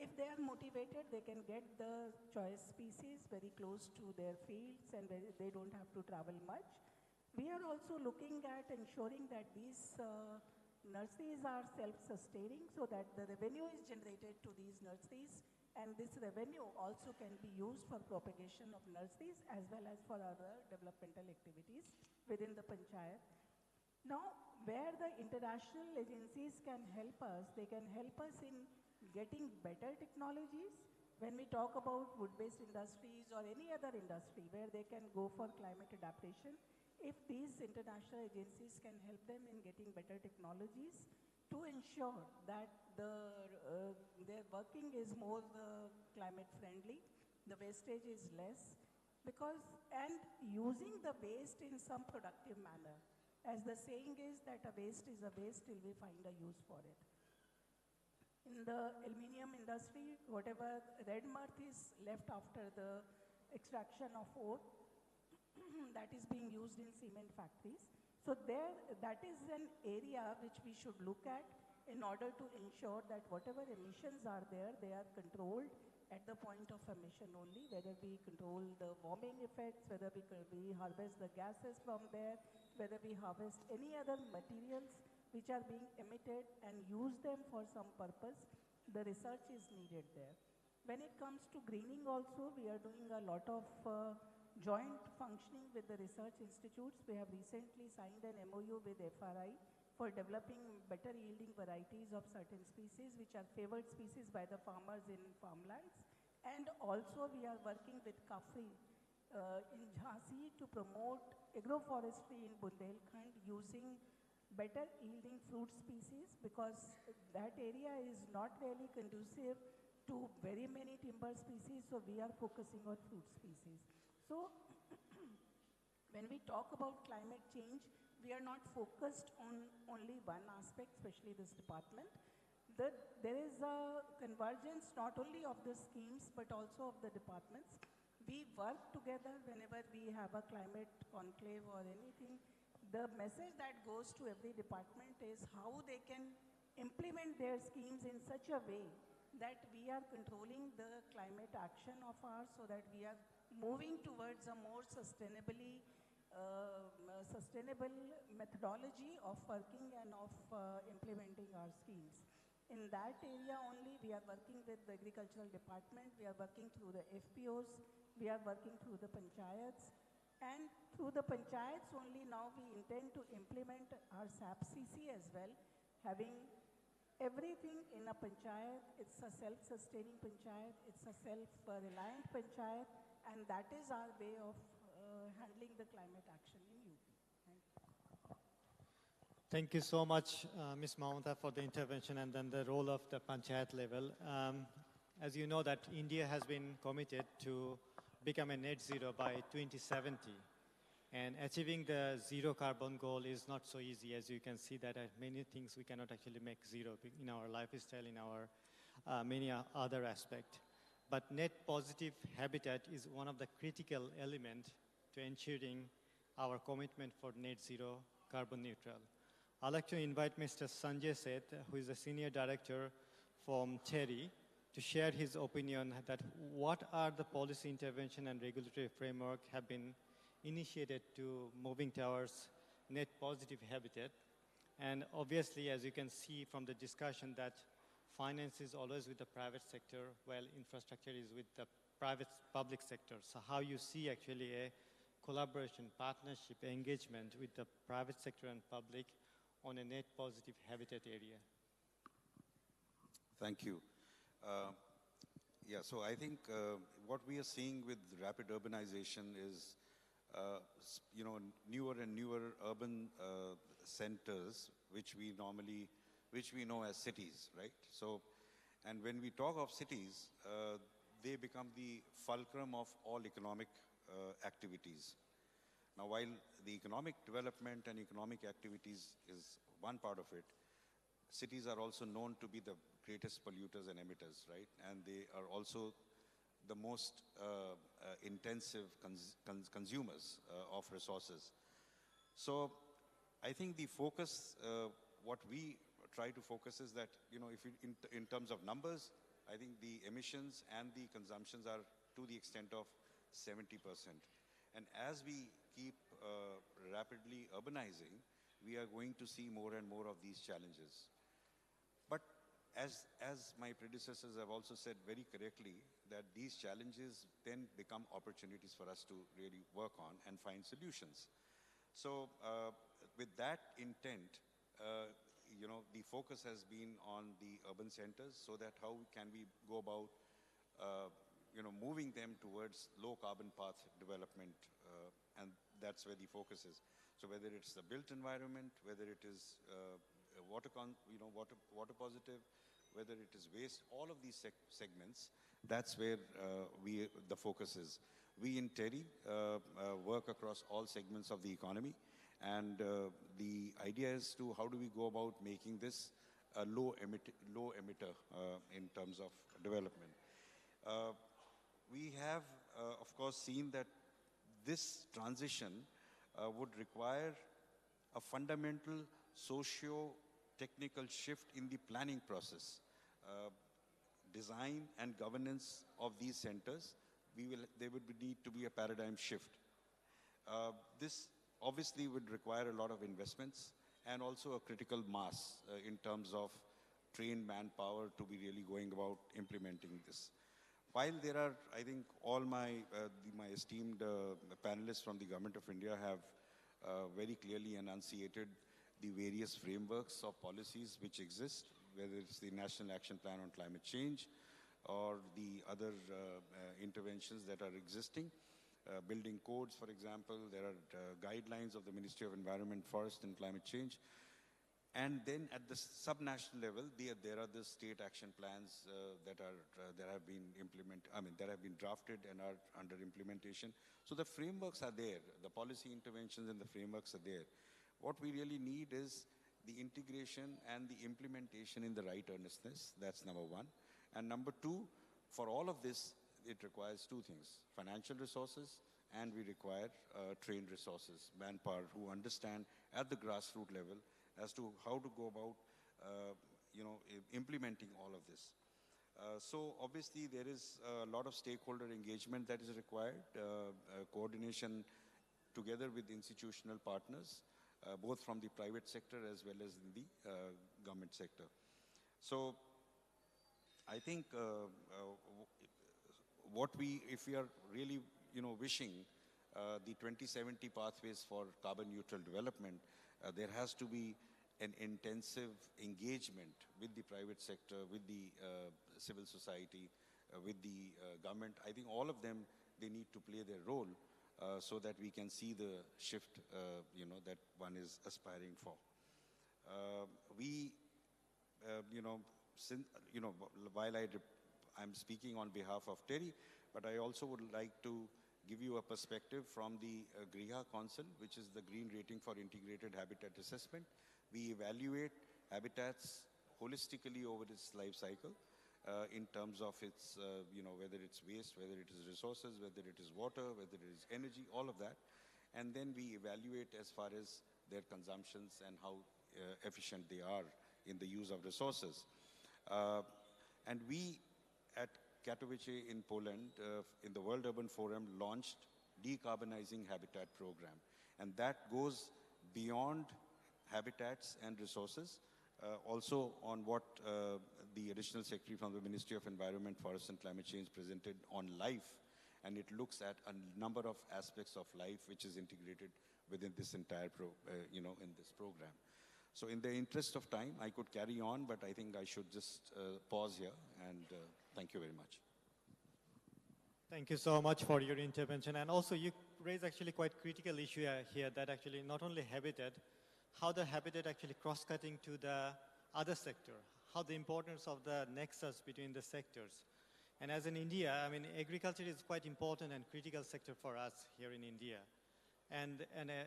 if they are motivated, they can get the choice species very close to their fields and they don't have to travel much. We are also looking at ensuring that these nurseries are self-sustaining so that the revenue is generated to these nurseries and this revenue also can be used for propagation of nurseries as well as for other developmental activities within the panchayat. Now, where the international agencies can help us, they can help us in getting better technologies. When we talk about wood-based industries or any other industry where they can go for climate adaptation, if these international agencies can help them in getting better technologies to ensure that their working is more climate friendly, the wastage is less, and using the waste in some productive manner. As the saying is that a waste is a waste till we find a use for it. In the aluminium industry, whatever red mud is left after the extraction of ore, that is being used in cement factories. So that is an area which we should look at in order to ensure that whatever emissions are there, they are controlled at the point of emission only, whether we control the warming effects, whether we harvest the gases from there, whether we harvest any other materials which are being emitted and use them for some purpose, the research is needed there. When it comes to greening also, we are doing a lot of joint functioning with the research institutes. We have recently signed an MOU with FRI for developing better yielding varieties of certain species which are favored species by the farmers in farmlands. And also we are working with CAFRI in Jhansi to promote agroforestry in Bundelkhand using better yielding fruit species because that area is not really conducive to very many timber species, so we are focusing on fruit species. So when we talk about climate change, we are not focused on only one aspect, especially this department. There is a convergence not only of the schemes but also of the departments. We work together whenever we have a climate conclave or anything. The message that goes to every department is how they can implement their schemes in such a way that we are controlling the climate action of ours so that we are moving towards a more sustainable methodology of working and of implementing our schemes. In that area only, we are working with the agricultural department, we are working through the FPOs, we are working through the panchayats, and through the panchayats only now we intend to implement our SAP-CC as well, having everything in a panchayat. It's a self-sustaining panchayat, it's a self-reliant panchayat, and that is our way of handling the climate action in UP. Thank you so much, Ms. Mamata, for the intervention and then the role of the panchayat level. As you know that India has been committed to become a net zero by 2070. And achieving the zero carbon goal is not so easy. As you can see that many things we cannot actually make zero in our lifestyle, in our many other aspects. But net positive habitat is one of the critical elements to ensuring our commitment for net zero carbon neutral. I'd like to invite Mr. Sanjay Seth, who is a Senior Director from TERI, to share his opinion that what are the policy intervention and regulatory framework have been initiated to moving towards net positive habitat. And obviously, as you can see from the discussion, that finance is always with the private sector, while infrastructure is with the public sector. So how you see actually a collaboration, partnership, engagement with the private sector and public on a net positive habitat area? Thank you. Yeah, so I think what we are seeing with rapid urbanization is, newer and newer urban centers, which we know as cities, right? So, and when we talk of cities, they become the fulcrum of all economic activities. Now, while the economic development and economic activities is one part of it, cities are also known to be the greatest polluters and emitters, right? And they are also the most intensive consumers of resources. So I think the focus, what we try to focus is that, if you, in terms of numbers, I think the emissions and the consumptions are to the extent of 70%. And as we keep rapidly urbanizing, we are going to see more and more of these challenges. But as my predecessors have also said very correctly, that these challenges then become opportunities for us to really work on and find solutions. So with that intent, the focus has been on the urban centers, so that how can we go about, moving them towards low carbon path development, and that's where the focus is. So whether it's the built environment, whether it is water positive, whether it is waste, all of these segments, that's where the focus is. We in TERI work across all segments of the economy, and the idea is to how do we go about making this a low emitter in terms of development. We have, of course, seen that this transition would require a fundamental socio-technical shift in the planning process. Design and governance of these centers, there would need to be a paradigm shift. This obviously would require a lot of investments and also a critical mass in terms of trained manpower to be really going about implementing this. While there are, I think, all my esteemed panelists from the Government of India have very clearly enunciated the various frameworks of policies which exist, whether it's the National Action Plan on Climate Change or the other interventions that are existing. Building codes, for example, there are guidelines of the Ministry of Environment, Forest and Climate Change. And then at the subnational level, there are the state action plans that have been drafted and are under implementation. So the frameworks are there, the policy interventions and the frameworks are there. What we really need is the integration and the implementation in the right earnestness. That's number one. And number two, for all of this, it requires two things: financial resources, and we require trained resources, manpower who understand at the grassroots level as to how to go about, implementing all of this. So obviously there is a lot of stakeholder engagement that is required, coordination together with institutional partners, both from the private sector as well as in the government sector. So I think if we are really, wishing the 2070 pathways for carbon neutral development, there has to be an intensive engagement with the private sector, with the civil society, with the government. I think all of them, they need to play their role so that we can see the shift, that one is aspiring for. While I'm speaking on behalf of TERI, but I also would like to give you a perspective from the GRIHA Council, which is the Green Rating for Integrated Habitat Assessment. We evaluate habitats holistically over its life cycle in terms of its, whether it's waste, whether it is resources, whether it is water, whether it is energy, all of that. And then we evaluate as far as their consumptions and how efficient they are in the use of resources. And we at Katowice in Poland, in the World Urban Forum, launched Decarbonizing Habitat Program. And that goes beyond habitats and resources, also on what the Additional Secretary from the Ministry of Environment, Forest and Climate Change presented on life. And it looks at a number of aspects of life which is integrated within this entire, in this program. So in the interest of time, I could carry on, but I think I should just pause here, and thank you very much. Thank you so much for your intervention. And also you raise actually quite critical issue here, that actually not only habitat, how the habitat actually cross-cutting to the other sector, how the importance of the nexus between the sectors. And as in India, I mean, agriculture is quite important and critical sector for us here in India. And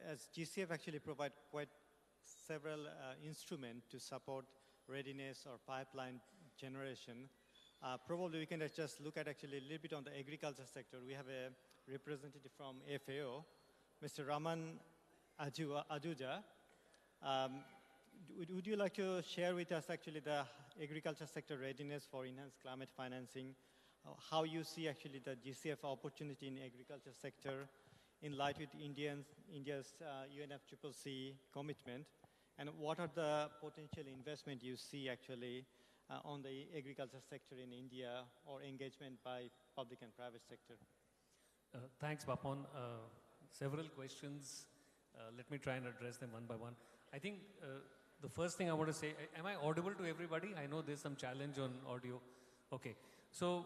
as GCF actually provide quite several instruments to support readiness or pipeline generation. Probably we can just look at actually a little bit on the agriculture sector. We have a representative from FAO, Mr. Raman Ajuja. Would you like to share with us actually the agriculture sector readiness for enhanced climate financing, how you see actually the GCF opportunity in agriculture sector in light with India's UNFCCC commitment, and what are the potential investment you see actually on the agriculture sector in India or engagement by public and private sector? Thanks, Bapon. Several questions. Let me try and address them one by one. I think the first thing I want to say, am I audible to everybody? I know there's some challenge on audio. Okay. So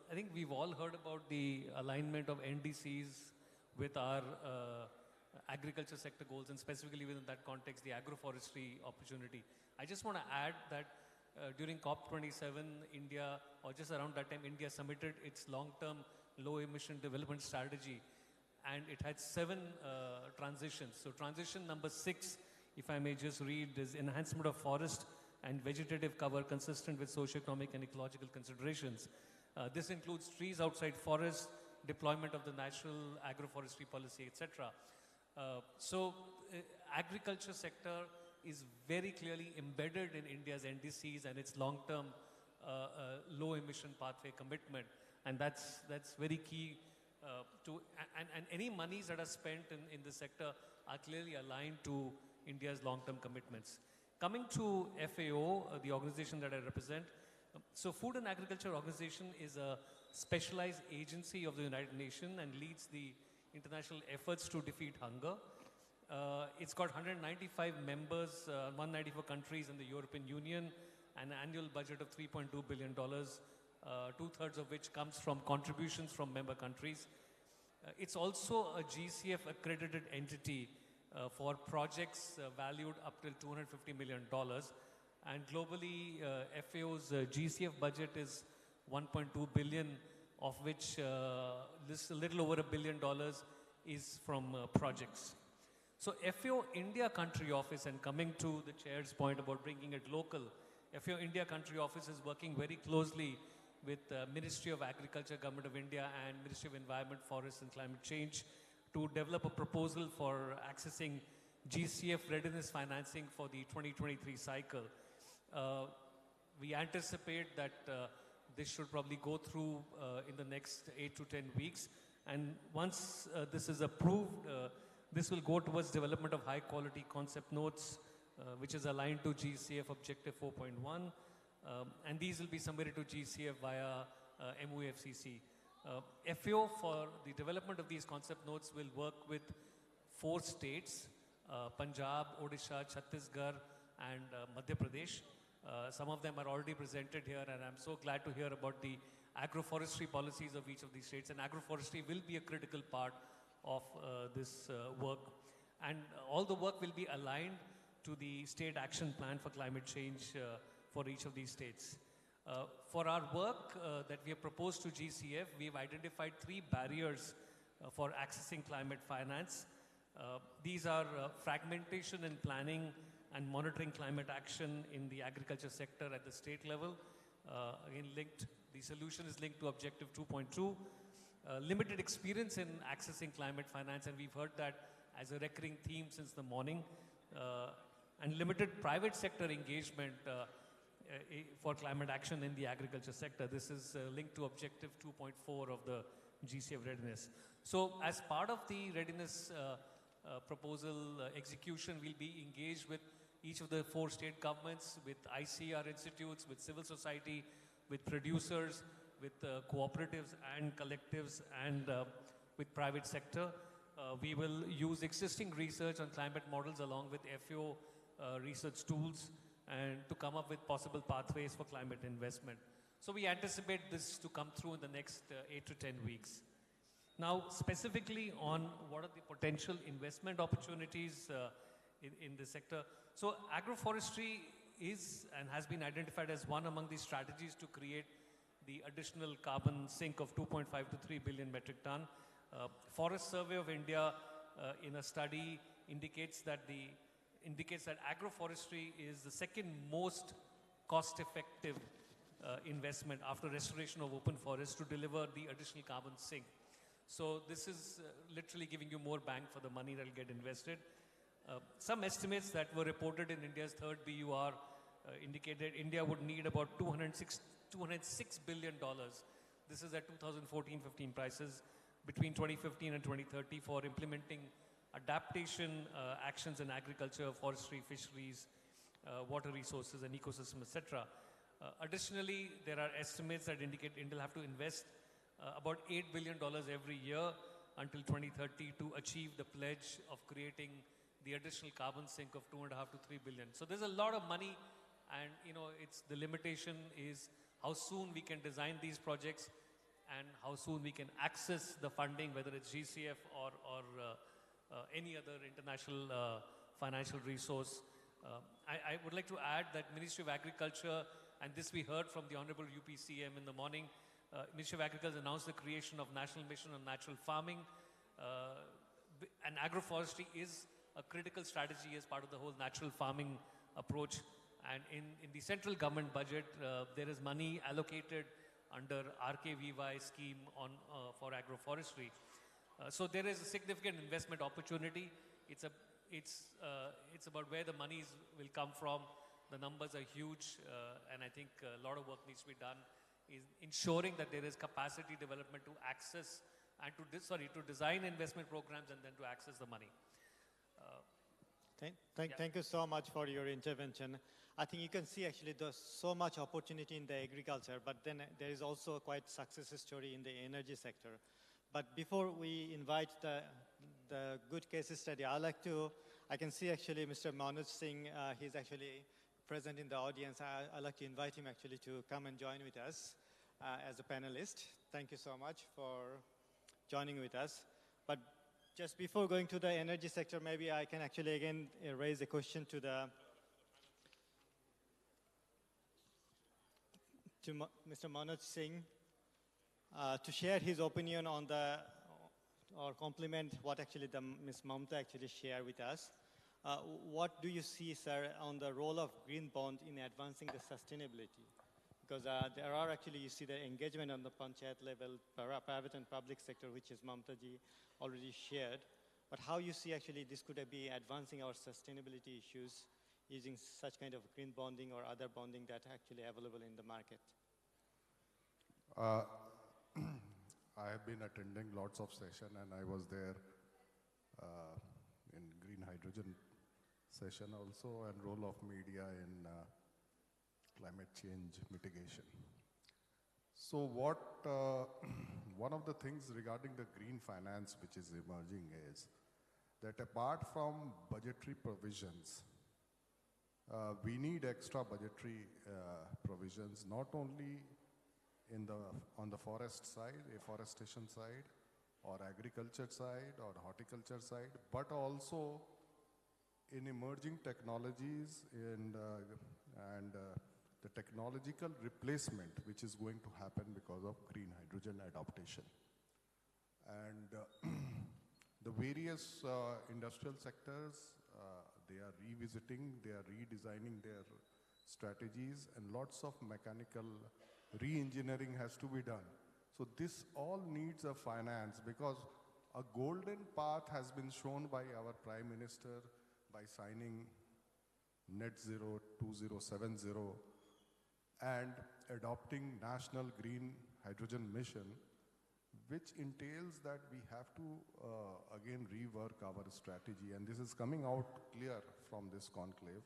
I think we've all heard about the alignment of NDCs with our agriculture sector goals, and specifically within that context, the agroforestry opportunity. I just want to add that during COP27, India, or just around that time, India submitted its long-term low-emission development strategy, and it had 7 transitions. So transition number 6, if I may just read, is enhancement of forest and vegetative cover consistent with socio-economic and ecological considerations. This includes trees outside forests, deployment of the national agroforestry policy, etc. So agriculture sector is very clearly embedded in India's NDCs and its long-term low emission pathway commitment, and that's very key and any monies that are spent in the sector are clearly aligned to India's long-term commitments. Coming to FAO, the organization that I represent, so Food and Agriculture Organization is a specialized agency of the United Nations and leads the international efforts to defeat hunger. It's got 195 members, 194 countries in the European Union, and an annual budget of $3.2 billion, 2/3 of which comes from contributions from member countries. It's also a GCF accredited entity for projects valued up till $250 million. And globally, FAO's GCF budget is $1.2 billion, of which this a little over $1 billion is from projects. So FAO India Country Office, and coming to the chair's point about bringing it local, FAO India Country Office is working very closely with Ministry of Agriculture, Government of India, and Ministry of Environment, Forests and Climate Change to develop a proposal for accessing GCF readiness financing for the 2023 cycle. We anticipate that this should probably go through in the next 8 to 10 weeks. And once this is approved, this will go towards development of high quality concept notes, which is aligned to GCF Objective 4.1. And these will be submitted to GCF via MOFCC. FAO for the development of these concept notes will work with 4 states, Punjab, Odisha, Chhattisgarh, and Madhya Pradesh. Some of them are already presented here, and I'm so glad to hear about the agroforestry policies of each of these states. And agroforestry will be a critical part of this work. And all the work will be aligned to the state action plan for climate change for each of these states. For our work that we have proposed to GCF, we've identified 3 barriers for accessing climate finance. These are fragmentation in planning and monitoring climate action in the agriculture sector at the state level. Again, the solution is linked to Objective 2.2. Limited experience in accessing climate finance, and we've heard that as a recurring theme since the morning. And limited private sector engagement for climate action in the agriculture sector. This is linked to Objective 2.4 of the GCF readiness. So as part of the readiness proposal execution, we'll be engaged with each of the 4 state governments, with ICR institutes, with civil society, with producers, with cooperatives and collectives, and with private sector. We will use existing research on climate models along with FAO research tools, and to come up with possible pathways for climate investment. So we anticipate this to come through in the next 8 to 10 weeks. Now, specifically on what are the potential investment opportunities in this sector. So agroforestry is and has been identified as one among the strategies to create the additional carbon sink of 2.5 to 3 billion metric ton. Forest Survey of India in a study indicates that agroforestry is the second most cost-effective investment after restoration of open forests to deliver the additional carbon sink. So this is literally giving you more bang for the money that will get invested. Some estimates that were reported in India's third BUR indicated India would need about $206 billion. This is at 2014-15 prices between 2015 and 2030 for implementing adaptation actions in agriculture, forestry, fisheries, water resources and ecosystem, etc. Additionally, there are estimates that indicate India will have to invest about $8 billion every year until 2030 to achieve the pledge of creating the additional carbon sink of 2.5 to 3 billion. So there's a lot of money, and it's the limitation is how soon we can design these projects and how soon we can access the funding, whether it's GCF or any other international financial resource. I would like to add that Ministry of Agriculture, and this we heard from the Honorable UPCM in the morning, Ministry of Agriculture announced the creation of National Mission on Natural Farming, and agroforestry is a critical strategy as part of the whole natural farming approach. And in the central government budget, there is money allocated under RKVY scheme for agroforestry. So there is a significant investment opportunity. It's about where the monies will come from. The numbers are huge, and I think a lot of work needs to be done in ensuring that there is capacity development to access and to design investment programs and then to access the money. Thank you so much for your intervention. I think you can see actually there's so much opportunity in the agriculture, but then there is also quite success story in the energy sector. But before we invite the good case study, I can see actually Mr. Manoj Singh, he's actually present in the audience. I'd like to invite him actually to come and join with us as a panelist. Thank you so much for joining with us. But just before going to the energy sector, maybe I can actually again raise a question to Mr. Manoj Singh to share his opinion on or complement what actually Ms. Mamta actually shared with us. What do you see, sir, on the role of green bond in advancing the sustainability? Because there are actually, you see the engagement on the panchayat level, private and public sector, which is Mamta ji already shared. But how you see actually this could be advancing our sustainability issues using such kind of green bonding or other bonding that are actually available in the market? I have been attending lots of sessions, and I was there in green hydrogen session also, and role of media in climate change mitigation. So one of the things regarding the green finance which is emerging is that apart from budgetary provisions, we need extra budgetary provisions, not only on the forest side, afforestation side, or agriculture side, or horticulture side, but also in emerging technologies and the technological replacement which is going to happen because of green hydrogen adaptation. And the various industrial sectors, they are revisiting, they are redesigning their strategies, and lots of mechanical re-engineering has to be done. So this all needs a finance, because a golden path has been shown by our Prime Minister by signing Net Zero 2070 and adopting National Green Hydrogen Mission, which entails that we have to again rework our strategy. And this is coming out clear from this conclave,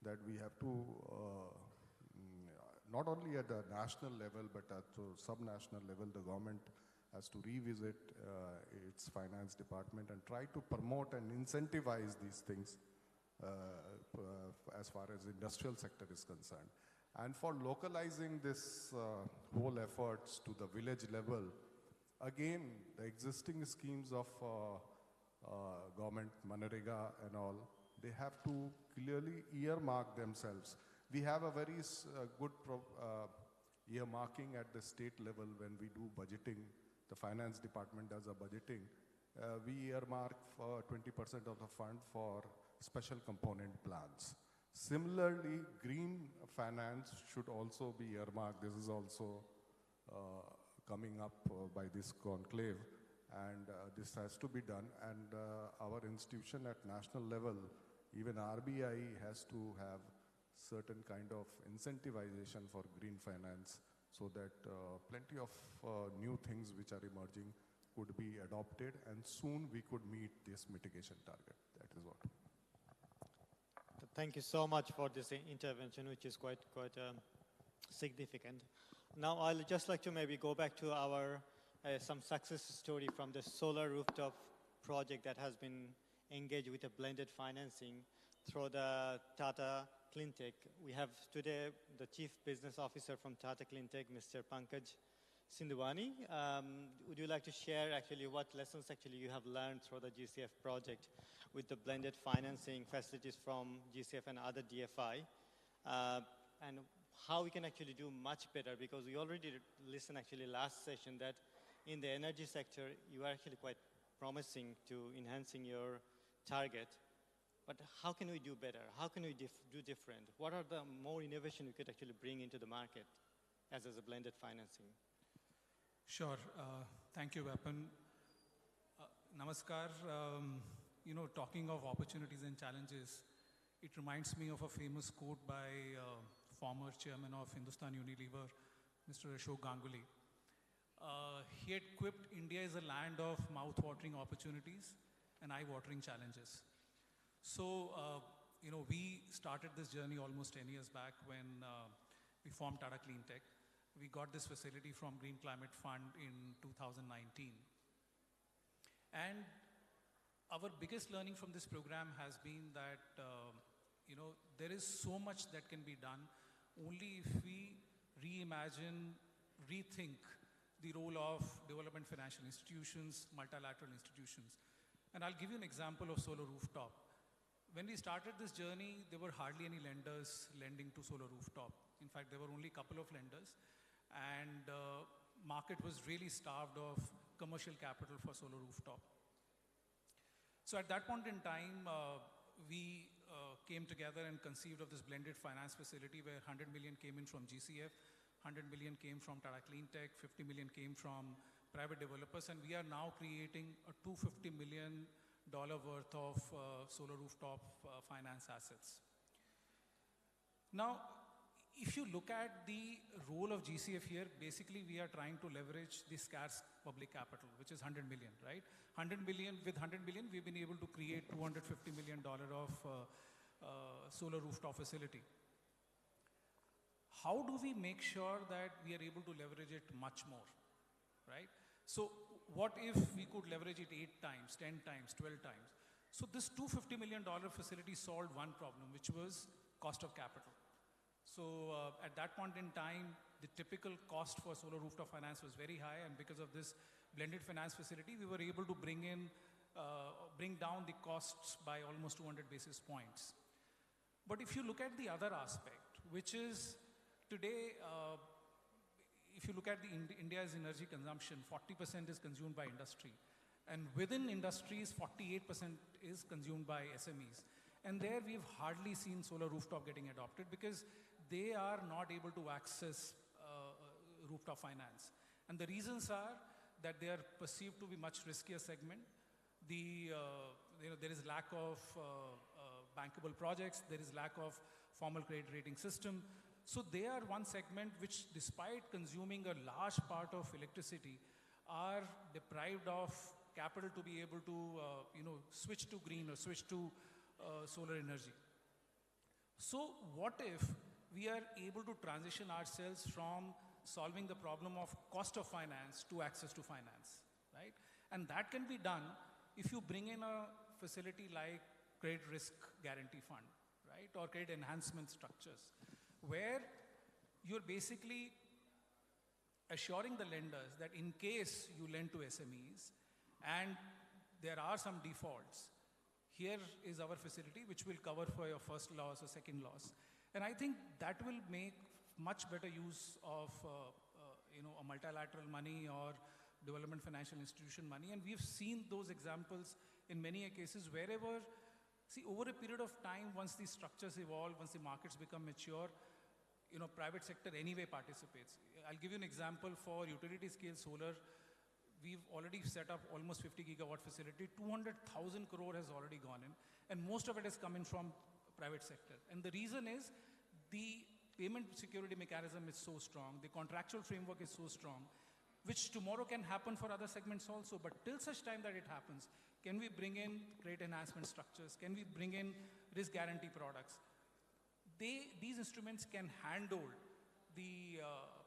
that we have to not only at the national level, but at the sub-national level, the government has to revisit its finance department and try to promote and incentivize these things as far as industrial sector is concerned. And for localizing this whole efforts to the village level, again, the existing schemes of government, Manrega and all, they have to clearly earmark themselves. We have a very good earmarking at the state level when we do budgeting. The finance department does a budgeting. We earmark for 20% of the fund for special component plans. Similarly, green finance should also be earmarked. This is also coming up by this conclave, and this has to be done. And our institution at national level, even RBI has to have certain kind of incentivization for green finance so that plenty of new things which are emerging could be adopted, and soon we could meet this mitigation target. That is what. Thank you so much for this intervention, which is quite significant. Now, I'll just like to maybe go back to our some success story from the solar rooftop project that has been engaged with a blended financing through the Tata Cleantech. We have today the Chief Business Officer from Tata Cleantech, Mr. Pankaj Sindhuwani. Would you like to share actually what lessons actually you have learned through the GCF project with the blended financing facilities from GCF and other DFI, and how we can actually do much better? Because we already listened actually last session that in the energy sector you are actually quite promising to enhancing your target. But how can we do better? How can we do different? What are the more innovation we could actually bring into the market as a blended financing? Sure. Thank you, Vapan. Namaskar. You know, talking of opportunities and challenges, it reminds me of a famous quote by former chairman of Hindustan Unilever, Mr. Ashok Ganguly. He had quipped, India is a land of mouth-watering opportunities and eye-watering challenges. So, you know, we started this journey almost 10 years back when we formed Tata Cleantech. We got this facility from Green Climate Fund in 2019. And our biggest learning from this program has been that, you know, there is so much that can be done only if we reimagine, rethink the role of development financial institutions, multilateral institutions. And I'll give you an example of solar rooftop. When we started this journey, there were hardly any lenders lending to solar rooftop. In fact, there were only a couple of lenders, and market was really starved of commercial capital for solar rooftop. So at that point in time, we came together and conceived of this blended finance facility where 100 million came in from GCF, 100 million came from Tata Cleantech, 50 million came from private developers, and we are now creating a $250 million worth of solar rooftop finance assets. Now, if you look at the role of GCF here, basically we are trying to leverage the scarce public capital, which is 100 million, right? 100 million, with 100 million, we've been able to create $250 million of solar rooftop facility. How do we make sure that we are able to leverage it much more, right? So what if we could leverage it 8 times, 10 times, 12 times? So this $250 million facility solved one problem, which was cost of capital. So at that point in time, the typical cost for solar rooftop finance was very high, and because of this blended finance facility, we were able to bring down the costs by almost 200 basis points. But if you look at the other aspect, which is today, if you look at India's energy consumption, 40% is consumed by industry. And within industries, 48% is consumed by SMEs. And there we've hardly seen solar rooftop getting adopted because they are not able to access rooftop finance. And the reasons are that they are perceived to be much riskier segment. There is lack of bankable projects, there is lack of formal credit rating system. So they are one segment which, despite consuming a large part of electricity, are deprived of capital to be able to switch to green or switch to solar energy. So what if we are able to transition ourselves from solving the problem of cost of finance to access to finance, right? And that can be done if you bring in a facility like credit risk guarantee fund, right? Or credit enhancement structures, where you're basically assuring the lenders that in case you lend to SMEs and there are some defaults, here is our facility which will cover for your first loss or second loss. And I think that will make much better use of a multilateral money or development financial institution money. And we've seen those examples in many cases wherever See, over a period of time, once these structures evolve, once the markets become mature, private sector anyway participates. I'll give you an example for utility scale solar. We've already set up almost 50 gigawatt facility. 200,000 crore has already gone in, and most of it is coming from private sector. And the reason is the payment security mechanism is so strong, the contractual framework is so strong, which tomorrow can happen for other segments also. But till such time that it happens, can we bring in credit enhancement structures? Can we bring in risk guarantee products? These instruments can handle the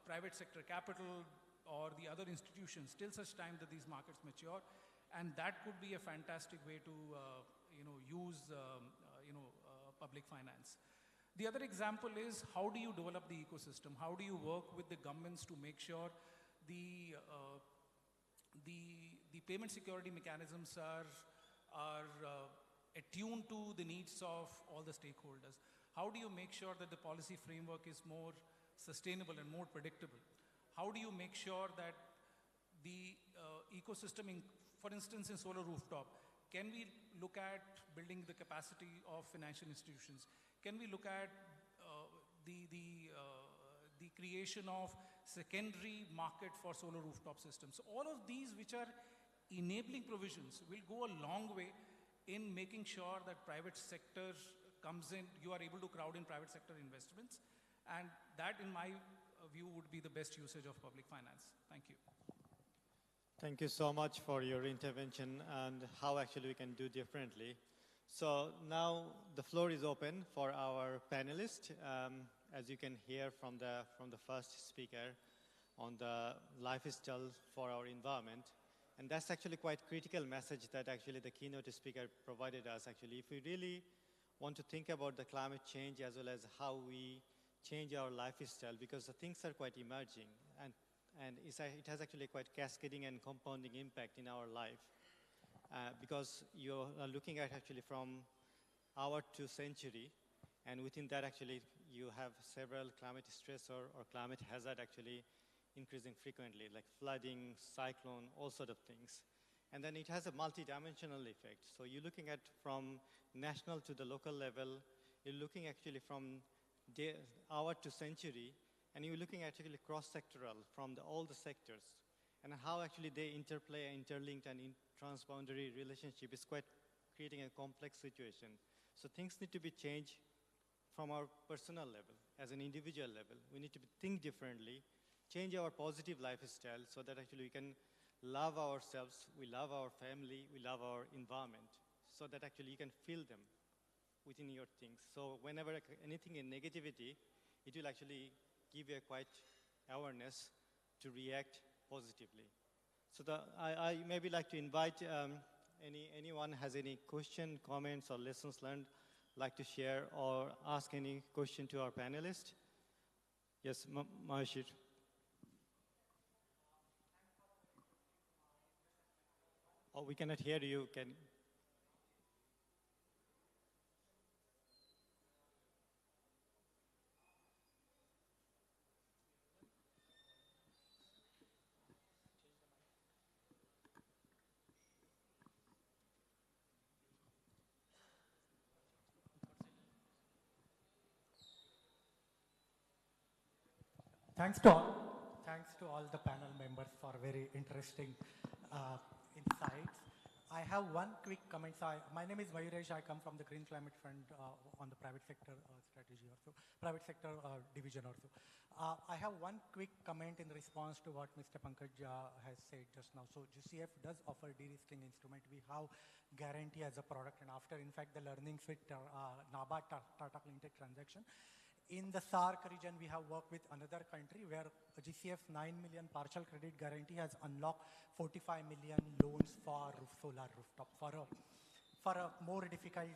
private sector capital or the other institutions till such time that these markets mature, and that could be a fantastic way to use public finance. The other example is, how do you develop the ecosystem? How do you work with the governments to make sure the payment security mechanisms are attuned to the needs of all the stakeholders? How do you make sure that the policy framework is more sustainable and more predictable? How do you make sure that the ecosystem, for instance, in solar rooftop, can we look at building the capacity of financial institutions? Can we look at the creation of secondary market for solar rooftop systems? So all of these, which are enabling provisions, will go a long way in making sure that private sector comes in, you are able to crowd in private sector investments, and that, in my view, would be the best usage of public finance. Thank you. Thank you so much for your intervention and how actually we can do differently. So now the floor is open for our panelists. As you can hear from the first speaker on the lifestyle for our environment, and that's actually quite critical message that actually the keynote speaker provided us. Actually, if we really want to think about the climate change as well as how we change our lifestyle, because the things are quite emerging, and it has actually quite cascading and compounding impact in our life, because you are looking at actually from hour to century, and within that actually you have several climate stressor or climate hazard actually increasing frequently, like flooding, cyclone, all sort of things. And then it has a multi-dimensional effect. So you're looking at from national to the local level, you're looking actually from hour to century, and you're looking actually cross-sectoral from all the sectors, and how actually they interplay, interlinked, and transboundary relationship is quite creating a complex situation. So things need to be changed from our personal level, as an individual level. We need to think differently, change our positive lifestyle so that actually we can love ourselves, we love our family, we love our environment, so that actually you can feel them within your things. So whenever anything in negativity, it will actually give you a quite awareness to react positively. So I maybe like to invite anyone has any question, comments, or lessons learned like to share or ask any question to our panelists. Yes, Maheshir. Oh, we cannot hear you. Thanks to all the panel members for very interesting insights. I have one quick comment. So my name is Mayuresh. I come from the Green Climate Fund on the private sector strategy also, private sector division also. I have one quick comment in response to what Mr. Pankaj has said just now. So GCF does offer de-risking instrument. We have guarantee as a product, and after, in fact, the learnings with NABARD Tata Cleantech transaction, in the SAARC region, we have worked with another country where GCF's 9 million partial credit guarantee has unlocked 45 million loans for solar rooftop for a more difficult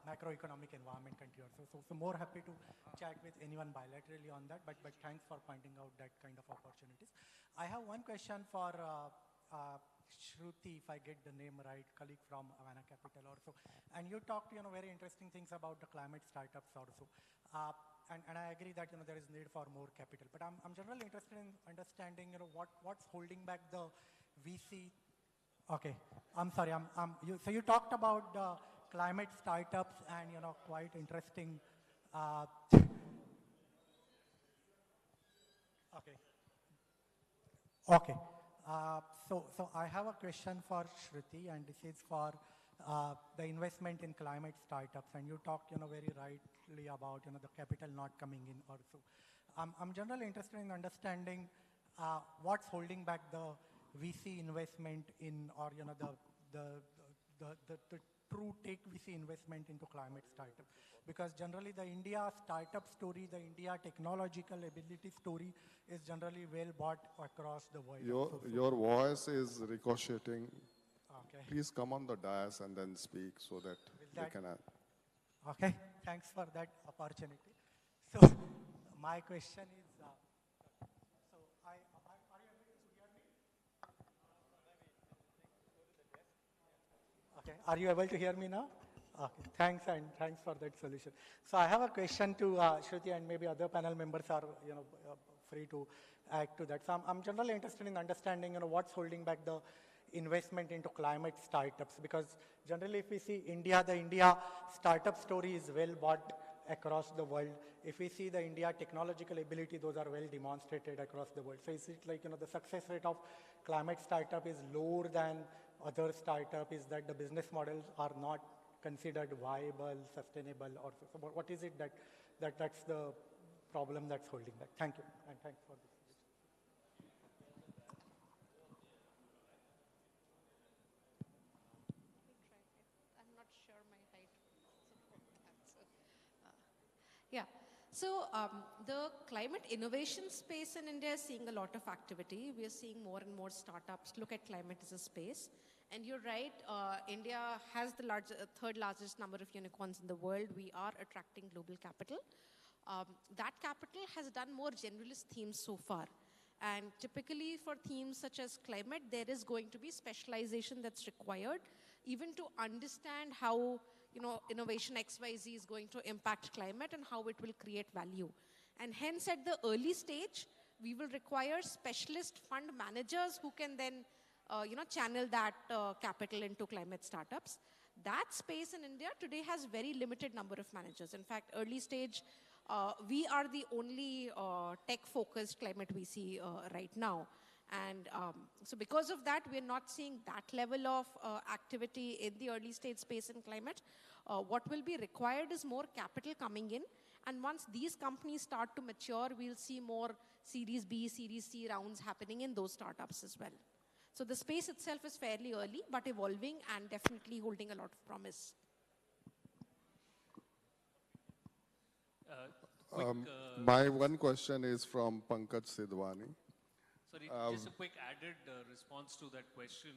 macroeconomic environment country also. So more happy to chat with anyone bilaterally on that, but thanks for pointing out that kind of opportunities. I have one question for Shruti, if I get the name right, colleague from Havana Capital also. And you talked, very interesting things about the climate startups also. And I agree that, there is need for more capital. But I'm generally interested in understanding, what's holding back the VC. Okay, I'm sorry. So you talked about the climate startups and, quite interesting. Okay. Okay. So I have a question for Shruti, and this is for the investment in climate startups. And you talked, very rightly about, the capital not coming in also. I'm generally interested in understanding what's holding back the VC investment in, or, the true take VC investment into climate startup. Because generally the India startup story, the India technological ability story is generally well bought across the world. Your voice is ricocheting. Okay. Please come on the dais and then speak so that we can... Okay, thanks for that opportunity. So my question is, are you able to hear me? Okay, are you able to hear me now? Okay, thanks, and thanks for that solution. So I have a question to Shruti, and maybe other panel members are, free to add to that. So I'm generally interested in understanding, what's holding back the investment into climate startups, because generally if we see India, the India startup story is well bought across the world. If we see the India technological ability, those are well demonstrated across the world. So is it like, the success rate of climate startup is lower than other startup? Is that the business models are not considered viable, sustainable, or so what is it that's the problem that's holding back? Thank you, and thanks for this. I'm not sure my height. Yeah. So the climate innovation space in India is seeing a lot of activity. We are seeing more and more startups look at climate as a space. And you're right, India has the third largest number of unicorns in the world. We are attracting global capital. That capital has done more generalist themes so far. And typically for themes such as climate, there is going to be specialization that's required, even to understand how innovation XYZ is going to impact climate and how it will create value. And hence at the early stage, we will require specialist fund managers who can then channel that capital into climate startups. That space in India today has very limited number of managers. In fact, early stage, we are the only tech-focused climate VC right now. And so because of that, we're not seeing that level of activity in the early stage space in climate. What will be required is more capital coming in. And once these companies start to mature, we'll see more Series B, Series C rounds happening in those startups as well. So the space itself is fairly early, but evolving and definitely holding a lot of promise. My one question is from Pankaj Sidhwani. Sorry, just a quick added response to that question.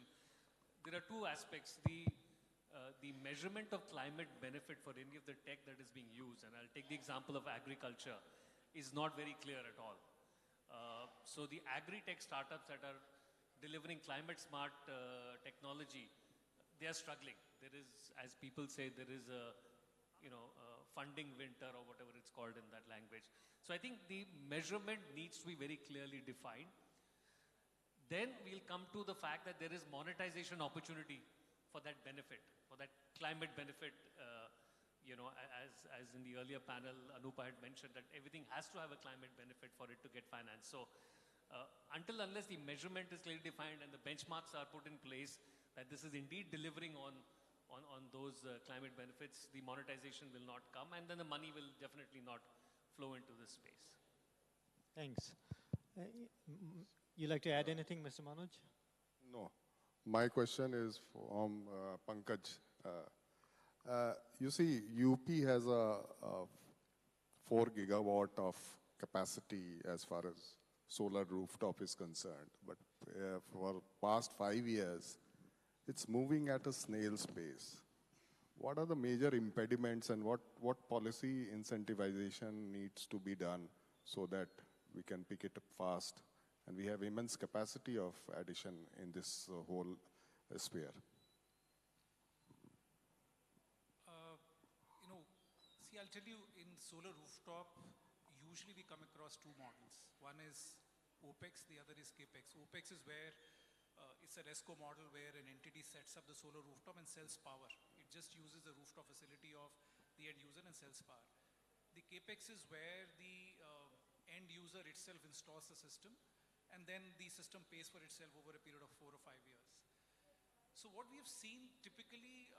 There are two aspects. The measurement of climate benefit for any of the tech that is being used, and I'll take the example of agriculture, is not very clear at all. So the agri-tech startups that are delivering climate smart technology, they are struggling. There is, as people say, there is a funding winter or whatever it's called in that language. So I think the measurement needs to be very clearly defined. Then we'll come to the fact that there is monetization opportunity for that benefit, for that climate benefit. As in the earlier panel, Anupa had mentioned that everything has to have a climate benefit for it to get financed. So until unless the measurement is clearly defined and the benchmarks are put in place that this is indeed delivering on those climate benefits, the monetization will not come, and then the money will definitely not flow into this space. Thanks. You like to add anything, Mr. Manoj? No. My question is from Pankaj. You see, UP has a 4 gigawatt of capacity as far as solar rooftop is concerned. But for past 5 years, it's moving at a snail's pace. What are the major impediments and what policy incentivization needs to be done so that we can pick it up fast? And we have immense capacity of addition in this whole sphere. See, I'll tell you, in solar rooftop, usually we come across two models. One is OPEX, the other is CAPEX. OPEX is where it's a RESCO model where an entity sets up the solar rooftop and sells power. It it just uses the rooftop facility of the end user and sells power. The capex is where the end user itself installs the system, and then the system pays for itself over a period of 4 or 5 years. So what we have seen typically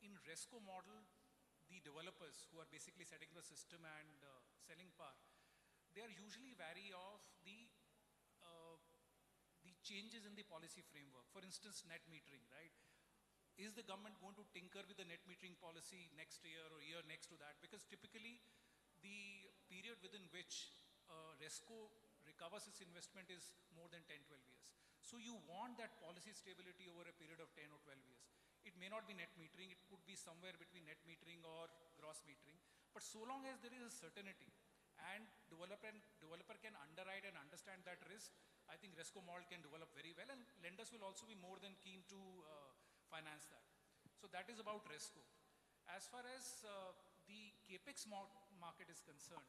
in RESCO model, the developers who are basically setting the system and selling power, they are usually wary of the changes in the policy framework. For instance, net metering, right? Is the government going to tinker with the net metering policy next year or year next to that? Because typically the period within which RESCO recovers its investment is more than 10, 12 years. So you want that policy stability over a period of 10 or 12 years. It may not be net metering, it could be somewhere between net metering or gross metering. But so long as there is a certainty and developer can underwrite and understand that risk, I think RESCO model can develop very well, and lenders will also be more than keen to finance that. So that is about RESCO. As far as the capex market is concerned,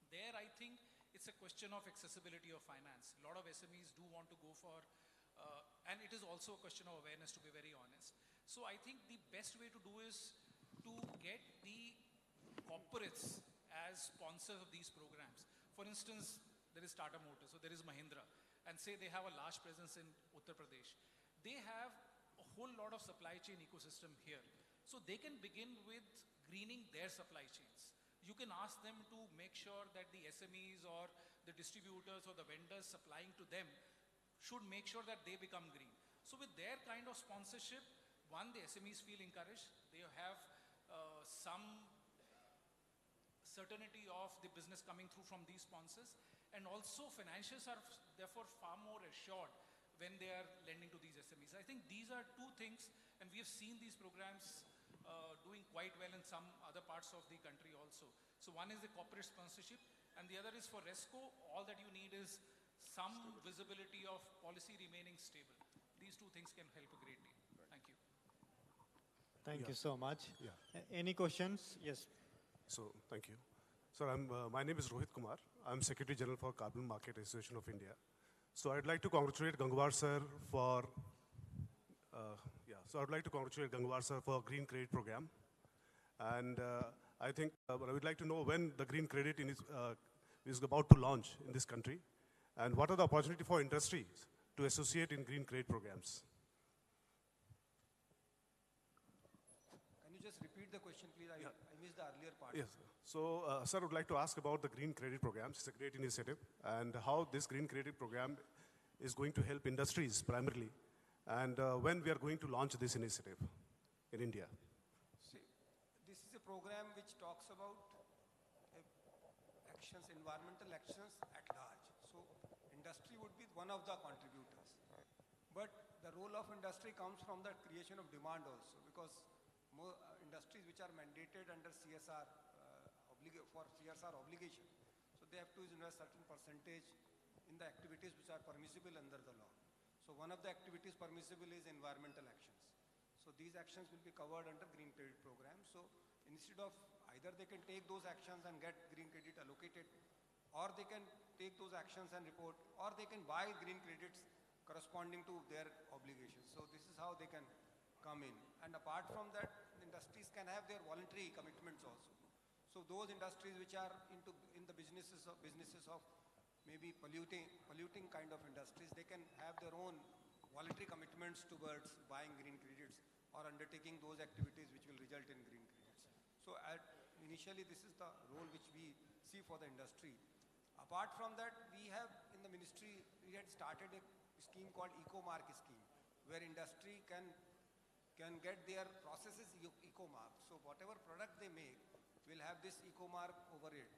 there I think it's a question of accessibility of finance. A lot of SMEs do want to go for, and it is also a question of awareness, to be very honest. So I think the best way to do is to get the corporates as sponsors of these programs. For instance, there is Tata Motors, so there is Mahindra, and say they have a large presence in Uttar Pradesh. They have a whole lot of supply chain ecosystem here. So they can begin with greening their supply chains. You can ask them to make sure that the SMEs or the distributors or the vendors supplying to them should make sure that they become green. So with their kind of sponsorship, one, the SMEs feel encouraged. They have some certainty of the business coming through from these sponsors. And also financials are therefore far more assured when they are lending to these SMEs. I think these are two things, and we have seen these programs doing quite well in some other parts of the country also. So one is the corporate sponsorship, and the other is for RESCO. All that you need is some visibility of policy remaining stable. These two things can help a great deal. Thank you. Thank you so much. Yeah. Any questions? Yes. So, thank you. Sir, my name is Rohit Kumar. I'm Secretary General for Carbon Market Association of India. So I'd like to congratulate Gangwar sir for, Green Credit Program. And I think I would like to know when the Green Credit is about to launch in this country, and what are the opportunities for industries to associate in Green Credit programs? Can you just repeat the question, please? I missed the earlier part. Yes. So, sir, I would like to ask about the Green Credit Programs. It's a great initiative, and how this Green Credit Program is going to help industries primarily, and when we are going to launch this initiative in India. See, this is a program which talks about actions, environmental actions at large. So, industry would be one of the contributors. But the role of industry comes from the creation of demand also, because more industries which are mandated under CSR, for CSR obligation, so they have to invest certain percentage in the activities which are permissible under the law. So one of the activities permissible is environmental actions. So these actions will be covered under Green Credit Program. So instead of either they can take those actions and get green credit allocated, or they can take those actions and report, or they can buy green credits corresponding to their obligations. So this is how they can come in. And apart from that, industries can have their voluntary commitments also. So those industries which are in the businesses of maybe polluting kind of industries, they can have their own voluntary commitments towards buying green credits or undertaking those activities which will result in green credits. So initially this is the role which we see for the industry. Apart from that, we have in the ministry, we had started a scheme called Eco-Mark scheme, where industry can get their processes eco-mark. So whatever product they make will have this eco-mark over it.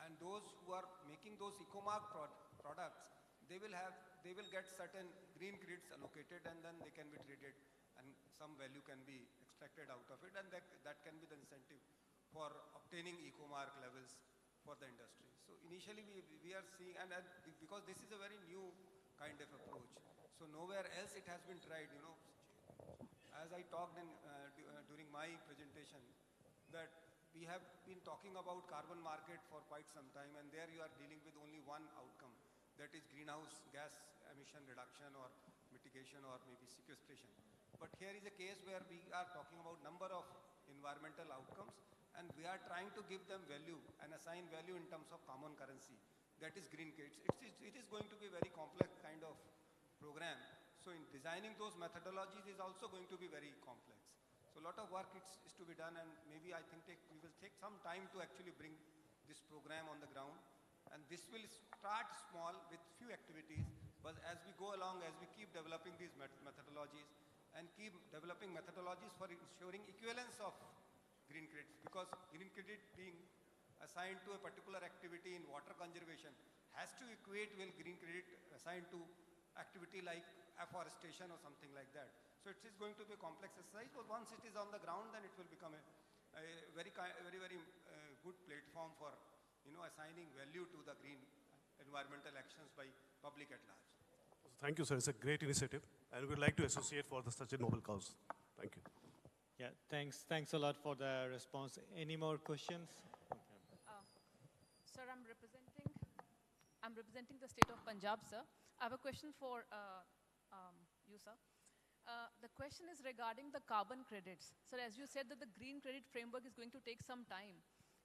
And those who are making those eco-mark products, they will get certain green credits allocated, and then they can be traded, and some value can be extracted out of it, and that can be the incentive for obtaining eco-mark levels for the industry. So initially we are seeing, and because this is a very new kind of approach, so nowhere else it has been tried, you know. As I talked during my presentation, that we have been talking about carbon market for quite some time, and there you are dealing with only one outcome, that is greenhouse gas emission reduction or mitigation or maybe sequestration. but here is a case where we are talking about number of environmental outcomes, and we are trying to give them value and assign value in terms of common currency. That is green credits. It is going to be a very complex kind of program. So in designing those methodologies is also going to be very complex. So a lot of work is to be done, and maybe I think we will take some time to actually bring this program on the ground. And this will start small with few activities, but as we go along, as we keep developing these methodologies and keep developing methodologies for ensuring equivalence of green credits, because green credit being assigned to a particular activity in water conservation has to equate with green credit assigned to activity like afforestation or something like that. So it is going to be a complex exercise, but once it is on the ground, then it will become a very good platform for assigning value to the green environmental actions by public at large. Thank you, sir. It's a great initiative, and we'd like to associate for such a noble cause. Thank you. Yeah, thanks a lot for the response. Any more questions? Sir, I'm representing the state of Punjab, sir. I have a question for you, sir. The question is regarding the carbon credits. Sir, as you said that the green credit framework is going to take some time,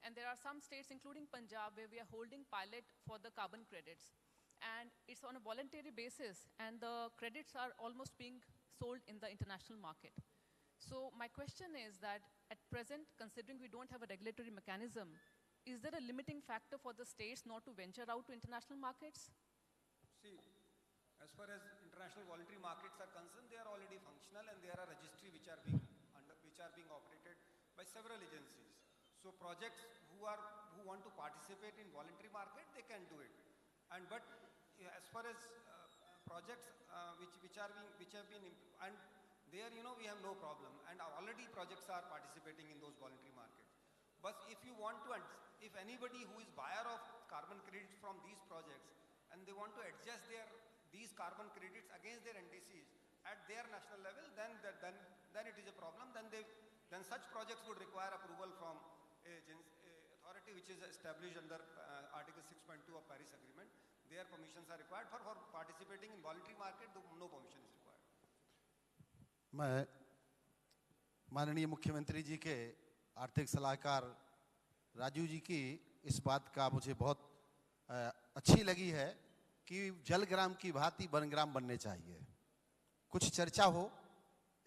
and there are some states, including Punjab, where we are holding pilot for the carbon credits. And it's on a voluntary basis, and the credits are almost being sold in the international market. So my question is that at present, considering we don't have a regulatory mechanism, is there a limiting factor for the states not to venture out to international markets? See, as far as international voluntary markets are concerned, they are already functional, and there are registries which are being operated by several agencies. So projects who want to participate in voluntary market, they can do it. But as far as projects which have been and there we have no problem, and already projects are participating in those voluntary markets. But if you want to, if anybody who is buyer of carbon credits from these projects and they want to adjust these carbon credits against their NDCs at their national level, then it is a problem. Then such projects would require approval from authority which is established under Article 6.2 of Paris Agreement. Their permissions are required. For participating in voluntary market, no permission is required. मैं माननीय मुख्यमंत्री जी के आर्थिक सलाहकार राजू जी की इस बात का मुझे बहुत अच्छी लगी है कि जलग्राम की भांति वनग्राम बनने चाहिए। कुछ चर्चा हो,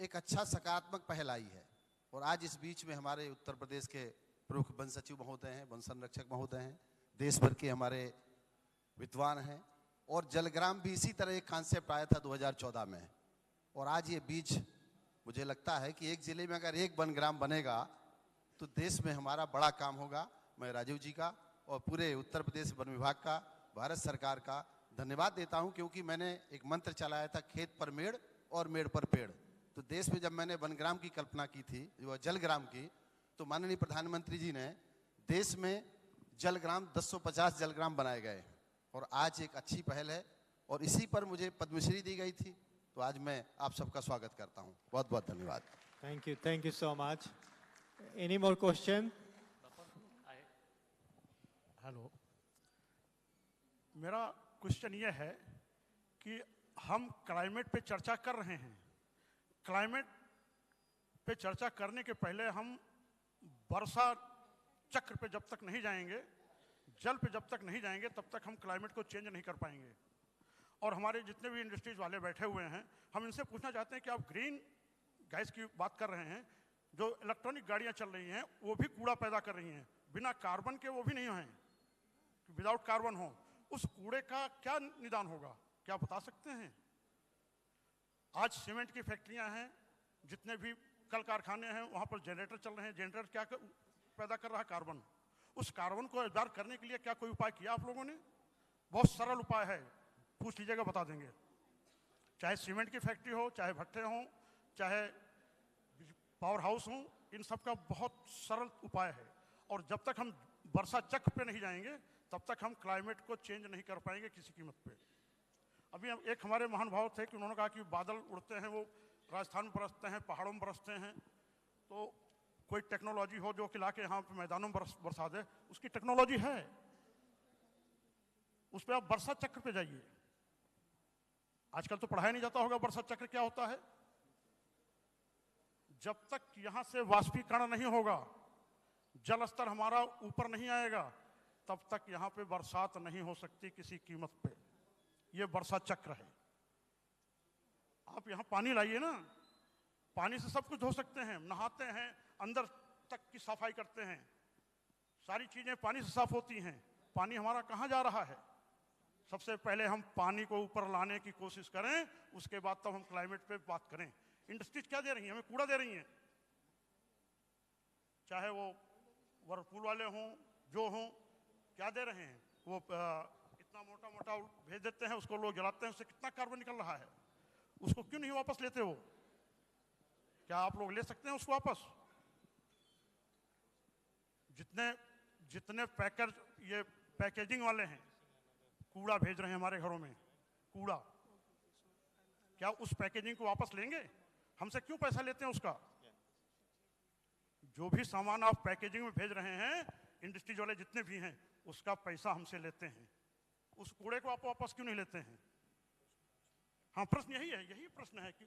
एक अच्छा सकारात्मक पहल आई है। और आज इस बीच में हमारे उत्तर प्रदेश के प्रमुख वन सचिव महोदय हैं, वन संरक्षक महोदय हैं, देश भर के हमारे विद्वान हैं, और जलग्राम भी इसी तरह एक कॉन्सेप्ट आया था 2014 में। और आज ये बीज मुझे लगता है कि एक जिले में अगर एक वनग्राम बनेगा तो देश में हमारा बड़ा काम होगा। मैं राजीव जी का और पूरे उत्तर प्रदेश वन विभाग का, भारत सरकार का धन्यवाद देता हूं, क्योंकि मैंने एक मंत्र चलाया था, खेत पर मेड़ और मेड़ पर पेड़। तो देश में जब मैंने वनग्राम की कल्पना की थी, जो जलग्राम की, तो माननीय प्रधानमंत्री जी ने देश में जलग्राम 1050 जलग्राम बनाए गए, और आज एक अच्छी पहल है, और इसी पर मुझे पद्मश्री दी गई थी। तो आज मैं आप सबका स्वागत करता हूं। बहुत बहुत धन्यवाद। Thank you so much. Any more question? Hello, मेरा क्वेश्चन ये है कि हम क्लाइमेट पे चर्चा कर रहे हैं। क्लाइमेट पे चर्चा करने के पहले हम वर्षा चक्र पे जब तक नहीं जाएंगे, जल पे जब तक नहीं जाएंगे, तब तक हम क्लाइमेट को चेंज नहीं कर पाएंगे। और हमारे जितने भी इंडस्ट्रीज वाले बैठे हुए हैं, हम इनसे पूछना चाहते हैं कि आप ग्रीन गैस की बात कर रहे हैं, जो इलेक्ट्रॉनिक गाड़ियां चल रही हैं वो भी कूड़ा पैदा कर रही हैं, बिना कार्बन के वो भी नहीं हैं, विदाउट कार्बन हो, उस कूड़े का क्या निदान होगा, क्या बता सकते हैं? आज सीमेंट की फैक्ट्रियां हैं, जितने भी कल कारखाने हैं, वहां पर जनरेटर चल रहे हैं। जनरेटर क्या पैदा कर रहा है? कार्बन। उस कार्बन को एब्जॉर्ब करने के लिए क्या कोई उपाय किया आप लोगों ने? बहुत सरल उपाय है, पूछ लीजिएगा, बता देंगे। चाहे सीमेंट की फैक्ट्री हो, चाहे भट्टे हों, चाहे पावर हाउस हों, इन सब का बहुत सरल उपाय है। और जब तक हम वर्षा चक्र पे नहीं जाएंगे, तब तक हम क्लाइमेट को चेंज नहीं कर पाएंगे किसी कीमत पे। अभी एक हमारे महानुभाव थे कि उन्होंने कहा कि बादल उड़ते हैं, वो राजस्थान में बरसते हैं, पहाड़ों में बरसते हैं, तो कोई टेक्नोलॉजी हो जो कि लाके यहाँ पे मैदानों में बरसा दे, उसकी टेक्नोलॉजी है, उस पर आप वर्षा चक्र पे जाइए। आजकल तो पढ़ाया नहीं जाता होगा वर्षा चक्र क्या होता है, जब तक यहाँ से वाष्पीकरण नहीं होगा, जल स्तर हमारा ऊपर नहीं आएगा, तब तक यहाँ पे बरसात नहीं हो सकती किसी कीमत पे। ये वर्षा चक्र है। आप यहाँ पानी लाइए ना, पानी से सब कुछ धो सकते हैं, नहाते हैं, अंदर तक की सफाई करते हैं, सारी चीजें पानी से साफ होती हैं। पानी हमारा कहाँ जा रहा है? सबसे पहले हम पानी को ऊपर लाने की कोशिश करें, उसके बाद तब हम क्लाइमेट पे बात करें। इंडस्ट्रीज क्या दे रही हैं? हमें कूड़ा दे रही हैं, चाहे वो वर्लपूल वाले हों, जो हों, क्या दे रहे हैं? वो इतना मोटा मोटा भेज देते हैं, उसको लोग जलाते हैं, उससे कितना कार्बन निकल रहा है, उसको क्यों नहीं वापस लेते हो? क्या आप लोग ले सकते हैं उसको वापस? जितने पैकेजिंग वाले हैं, कूड़ा भेज रहे हैं हमारे घरों में, कूड़ा, क्या उस पैकेजिंग को वापस लेंगे? हमसे क्यों पैसा लेते हैं उसका? जो भी सामान आप पैकेजिंग में भेज रहे हैं, इंडस्ट्रीज वाले जितने भी हैं, उसका पैसा हमसे लेते हैं। उस कूड़े को आप वापस क्यों नहीं लेते हैं? हाँ, प्रश्न यही है, यही प्रश्न है कि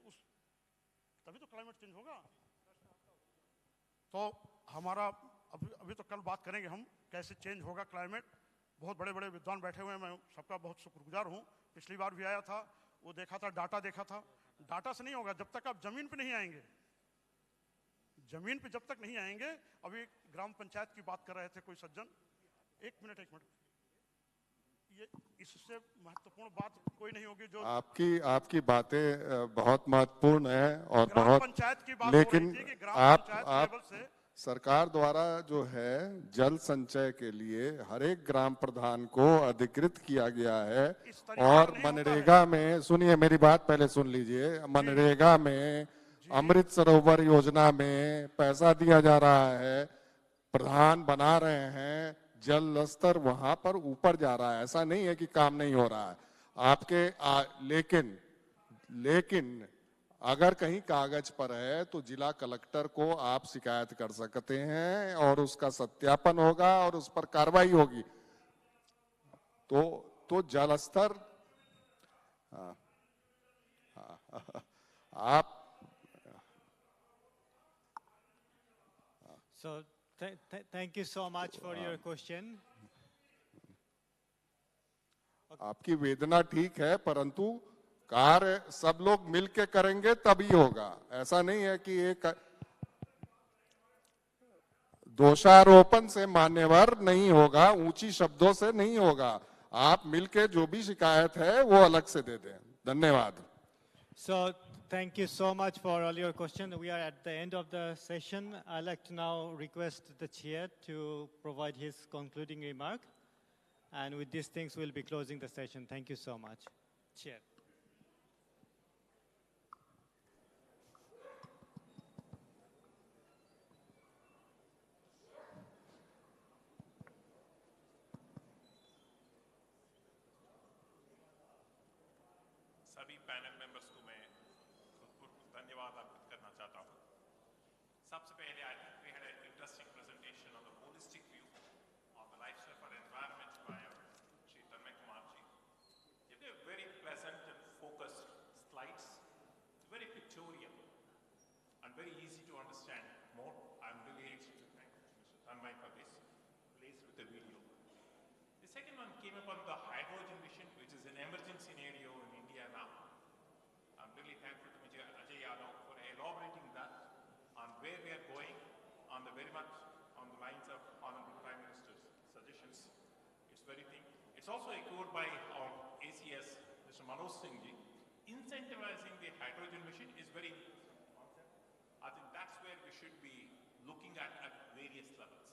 तभी तो क्लाइमेट चेंज होगा। तो हमारा अभी तो कल बात करेंगे हम कैसे चेंज होगा क्लाइमेट। बहुत बड़े बड़े विद्वान बैठे हुए हैं, मैं सबका बहुत शुक्रगुजार हूँ। पिछली बार भी आया था, वो देखा था, डाटा देखा था। डाटा से नहीं होगा जब तक आप जमीन पे नहीं आएंगे। जमीन पे जब तक नहीं आएंगे, अभी ग्राम पंचायत की बात कर रहे थे कोई सज्जन, एक मिनट, ये इससे महत्वपूर्ण बात कोई नहीं होगी जो आपकी बातें बहुत महत्वपूर्ण है और ग्राम बहुत, पंचायत की बात लेकिन हो रही थी कि ग्राम आप पंचायत लेवल से सरकार द्वारा जो है जल संचय के लिए हर एक ग्राम प्रधान को अधिकृत किया गया है। और मनरेगा में, सुनिए मेरी बात पहले सुन लीजिए, मनरेगा में, अमृत सरोवर योजना में पैसा दिया जा रहा है, प्रधान बना रहे हैं, जल स्तर वहां पर ऊपर जा रहा है। ऐसा नहीं है कि काम नहीं हो रहा है लेकिन अगर कहीं कागज पर है तो जिला कलेक्टर को आप शिकायत कर सकते हैं और उसका सत्यापन होगा और उस पर कार्रवाई होगी। तो जल स्तर, आप So thank you so much for your question. आपकी वेदना ठीक है, परंतु कार्य सब लोग मिलके करेंगे तभी होगा। ऐसा नहीं है कि एक दोषारोपण से मान्यवर नहीं होगा, ऊंची शब्दों से नहीं होगा। आप मिलके जो भी शिकायत है वो अलग से दे दें। धन्यवाद। So thank you so much for all your questions. We are at the end of the session. I'd like to now request the chair to provide his concluding remark. And with these things, we'll be closing the session. Thank you so much. Chair. सभी panel members को मैं धन्यवाद अर्पित करना चाहता हूँ। सबसे पहले I think we had an interesting presentation on the holistic view of the lifestyle for environment by Shri Tanmay Kumar ji. ये थे very pleasant and focused slides, very pictorial and very easy to understand more. I'm really anxious to thank Mr. Tanmay for this, placed with the video. The second one came up on the hydrogen mission, which is an emerging scenario in India now. I'm really thankful to Mr. Ajay Yadav for elaborating that on where we are going, on the very much on the lines of Honorable Prime Minister's suggestions. It's very thing. It's also echoed by our ACS, Mr. Manoj Singh ji. Incentivizing the hydrogen mission is very important. I think that's where we should be looking at various levels.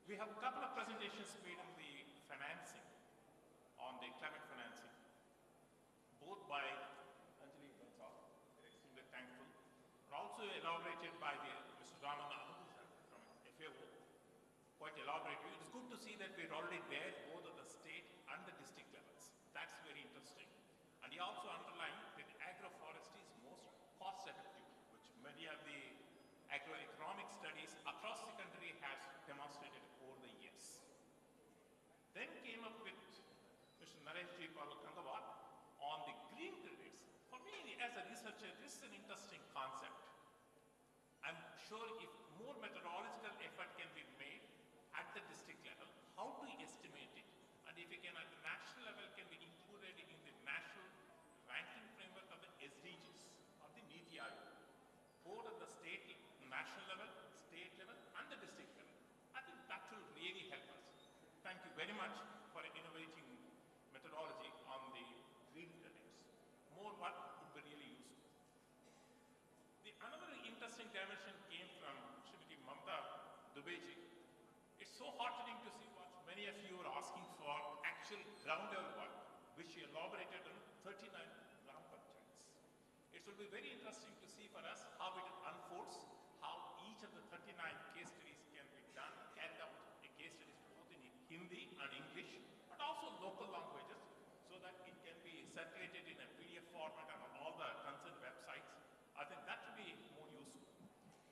We have a couple of presentations made on the financing, on the climate financing, both by Anjali Bansal, we're extremely thankful, but also elaborated by Mr. Raman Anuja from FAO, quite elaborative. It's good to see that we're already there both at the state and the district levels. That's very interesting. And he also underlined that agroforestry is most cost effective, which many of the agroeconomic studies across the country has demonstrated over the years. Then came up with Mr. Nareshji Kangawat on the green credits. For me, as a researcher, this is an interesting concept. sure if more methodological effort can be made at the district level, how to estimate it, and if it can at the national level can be included in the national ranking framework of the SDGs or the NITI Aayog, both at the national level, state level, and the district level. I think that will really help us. Thank you very much for innovating methodology on the green credits. More work would be really useful. Another interesting dimension came from Srimati Mamta Dubeji. It's so heartening to see what many of you are asking for, actual ground level work, which she elaborated on 39 gram panchayats. It will be very interesting to see for us how it unfolds, how each of the 39 case studies can be done, carried out a case studies both in Hindi and English, but also local languages, so that it can be circulated in a PDF format on all the concerned websites. I think that will be more useful.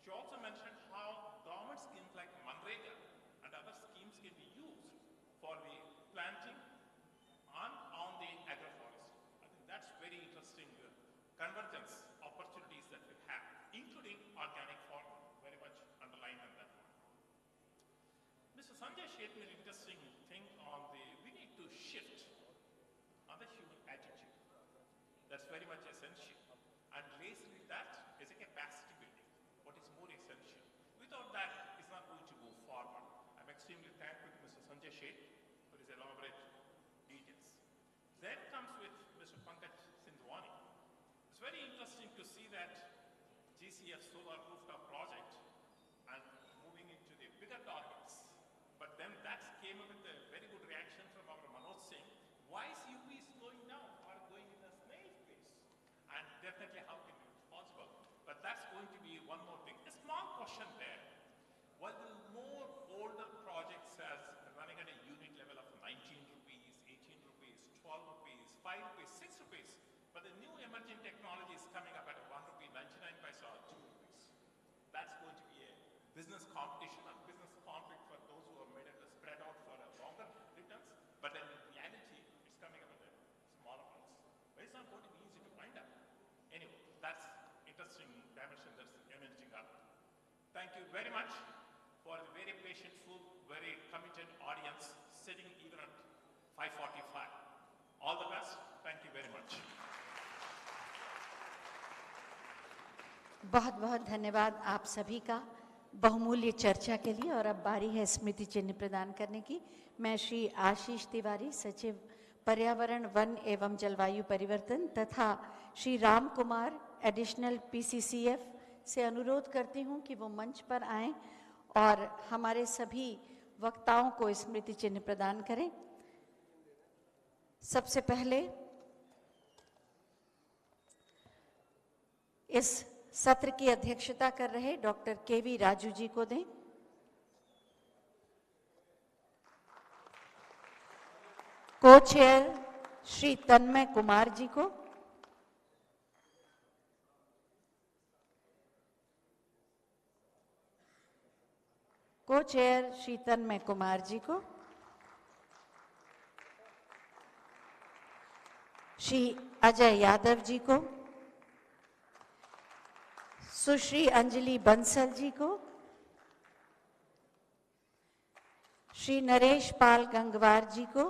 She also mentioned how government schemes like Manrega and other schemes can be used for the planting and on the agroforestry. I think that's very interesting convergence opportunities that we have, including organic farming, very much underlined on that one. Mr. Sanjay shared an interesting thing on we need to shift on the human attitude. That's very much essential. And laced with that is a capacity building, what is more essential. Without that, it's not going to go forward. I'm extremely thankful to Mr. Sanjay Sheth for his elaborate details. Then comes with Mr. Pankaj Sindhwani. It's very interesting to see that GCF solar rooftop project and moving into the bigger targets. But then that came up with a very good reaction from our Manoj Singh. Why is UP slowing down or going in a snail pace? And definitely how can it be possible? But that's going to be one more thing. A small question there. While the more older projects as running at a unit level of 19 rupees, 18 rupees, 12 rupees, 5 rupees, 6 rupees, but the new emerging technology is coming up at 1 rupee 99 paisa or 2 rupees. That's going to be a business competition and business conflict for those who have made it spread out for a longer returns. But then in reality, it's coming up at a smaller price. But it's not going to be easy to find out. Anyway, that's interesting dimension that's emerging up. Thank you very much for the very patientful, very committed audience sitting even at 5:45. All the best. Thank you very much. बहुत बहुत धन्यवाद आप सभी का बहुमूल्य चर्चा के लिए। और अब बारी है स्मृति चिन्ह प्रदान करने की। मैं श्री आशीष तिवारी, सचिव पर्यावरण, वन एवं जलवायु परिवर्तन, तथा श्री राम कुमार, एडिशनल PCCF से अनुरोध करती हूं कि वो मंच पर आएं और हमारे सभी वक्ताओं को स्मृति चिन्ह प्रदान करें। सबसे पहले इस सत्र की अध्यक्षता कर रहे डॉक्टर KV राजू जी को दें। को चेयर श्री तन्मय कुमार जी को, को चेयर श्री तन्मय कुमार जी को, श्री अजय यादव जी को, सुश्री अंजलि बंसल जी को, श्री नरेश पाल गंगवार जी को,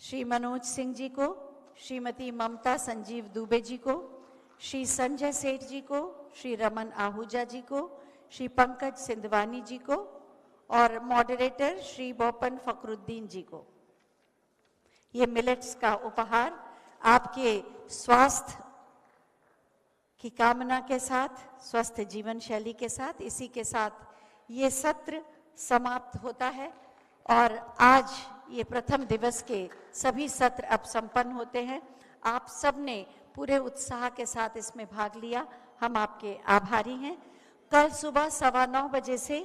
श्री मनोज सिंह जी को, श्रीमती ममता संजीव दुबे जी को, श्री संजय सेठ जी को, श्री रमन आहूजा जी को, श्री पंकज सिंधवानी जी को और मॉडरेटर श्री बोपन फखरुद्दीन जी को। ये मिलेट्स का उपहार आपके स्वास्थ्य की कामना के साथ, स्वस्थ जीवन शैली के साथ, इसी के साथ ये सत्र समाप्त होता है। और आज ये प्रथम दिवस के सभी सत्र अब संपन्न होते हैं। आप सब ने पूरे उत्साह के साथ इसमें भाग लिया, हम आपके आभारी हैं। कल सुबह 9:15 बजे से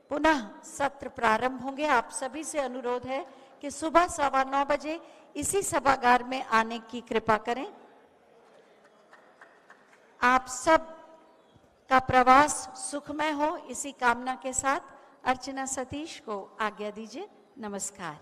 पुनः सत्र प्रारंभ होंगे। आप सभी से अनुरोध है कि सुबह 9:15 बजे इसी सभागार में आने की कृपा करें। आप सब का प्रवास सुखमय हो, इसी कामना के साथ अर्चना सतीश को आज्ञा दीजिए। नमस्कार।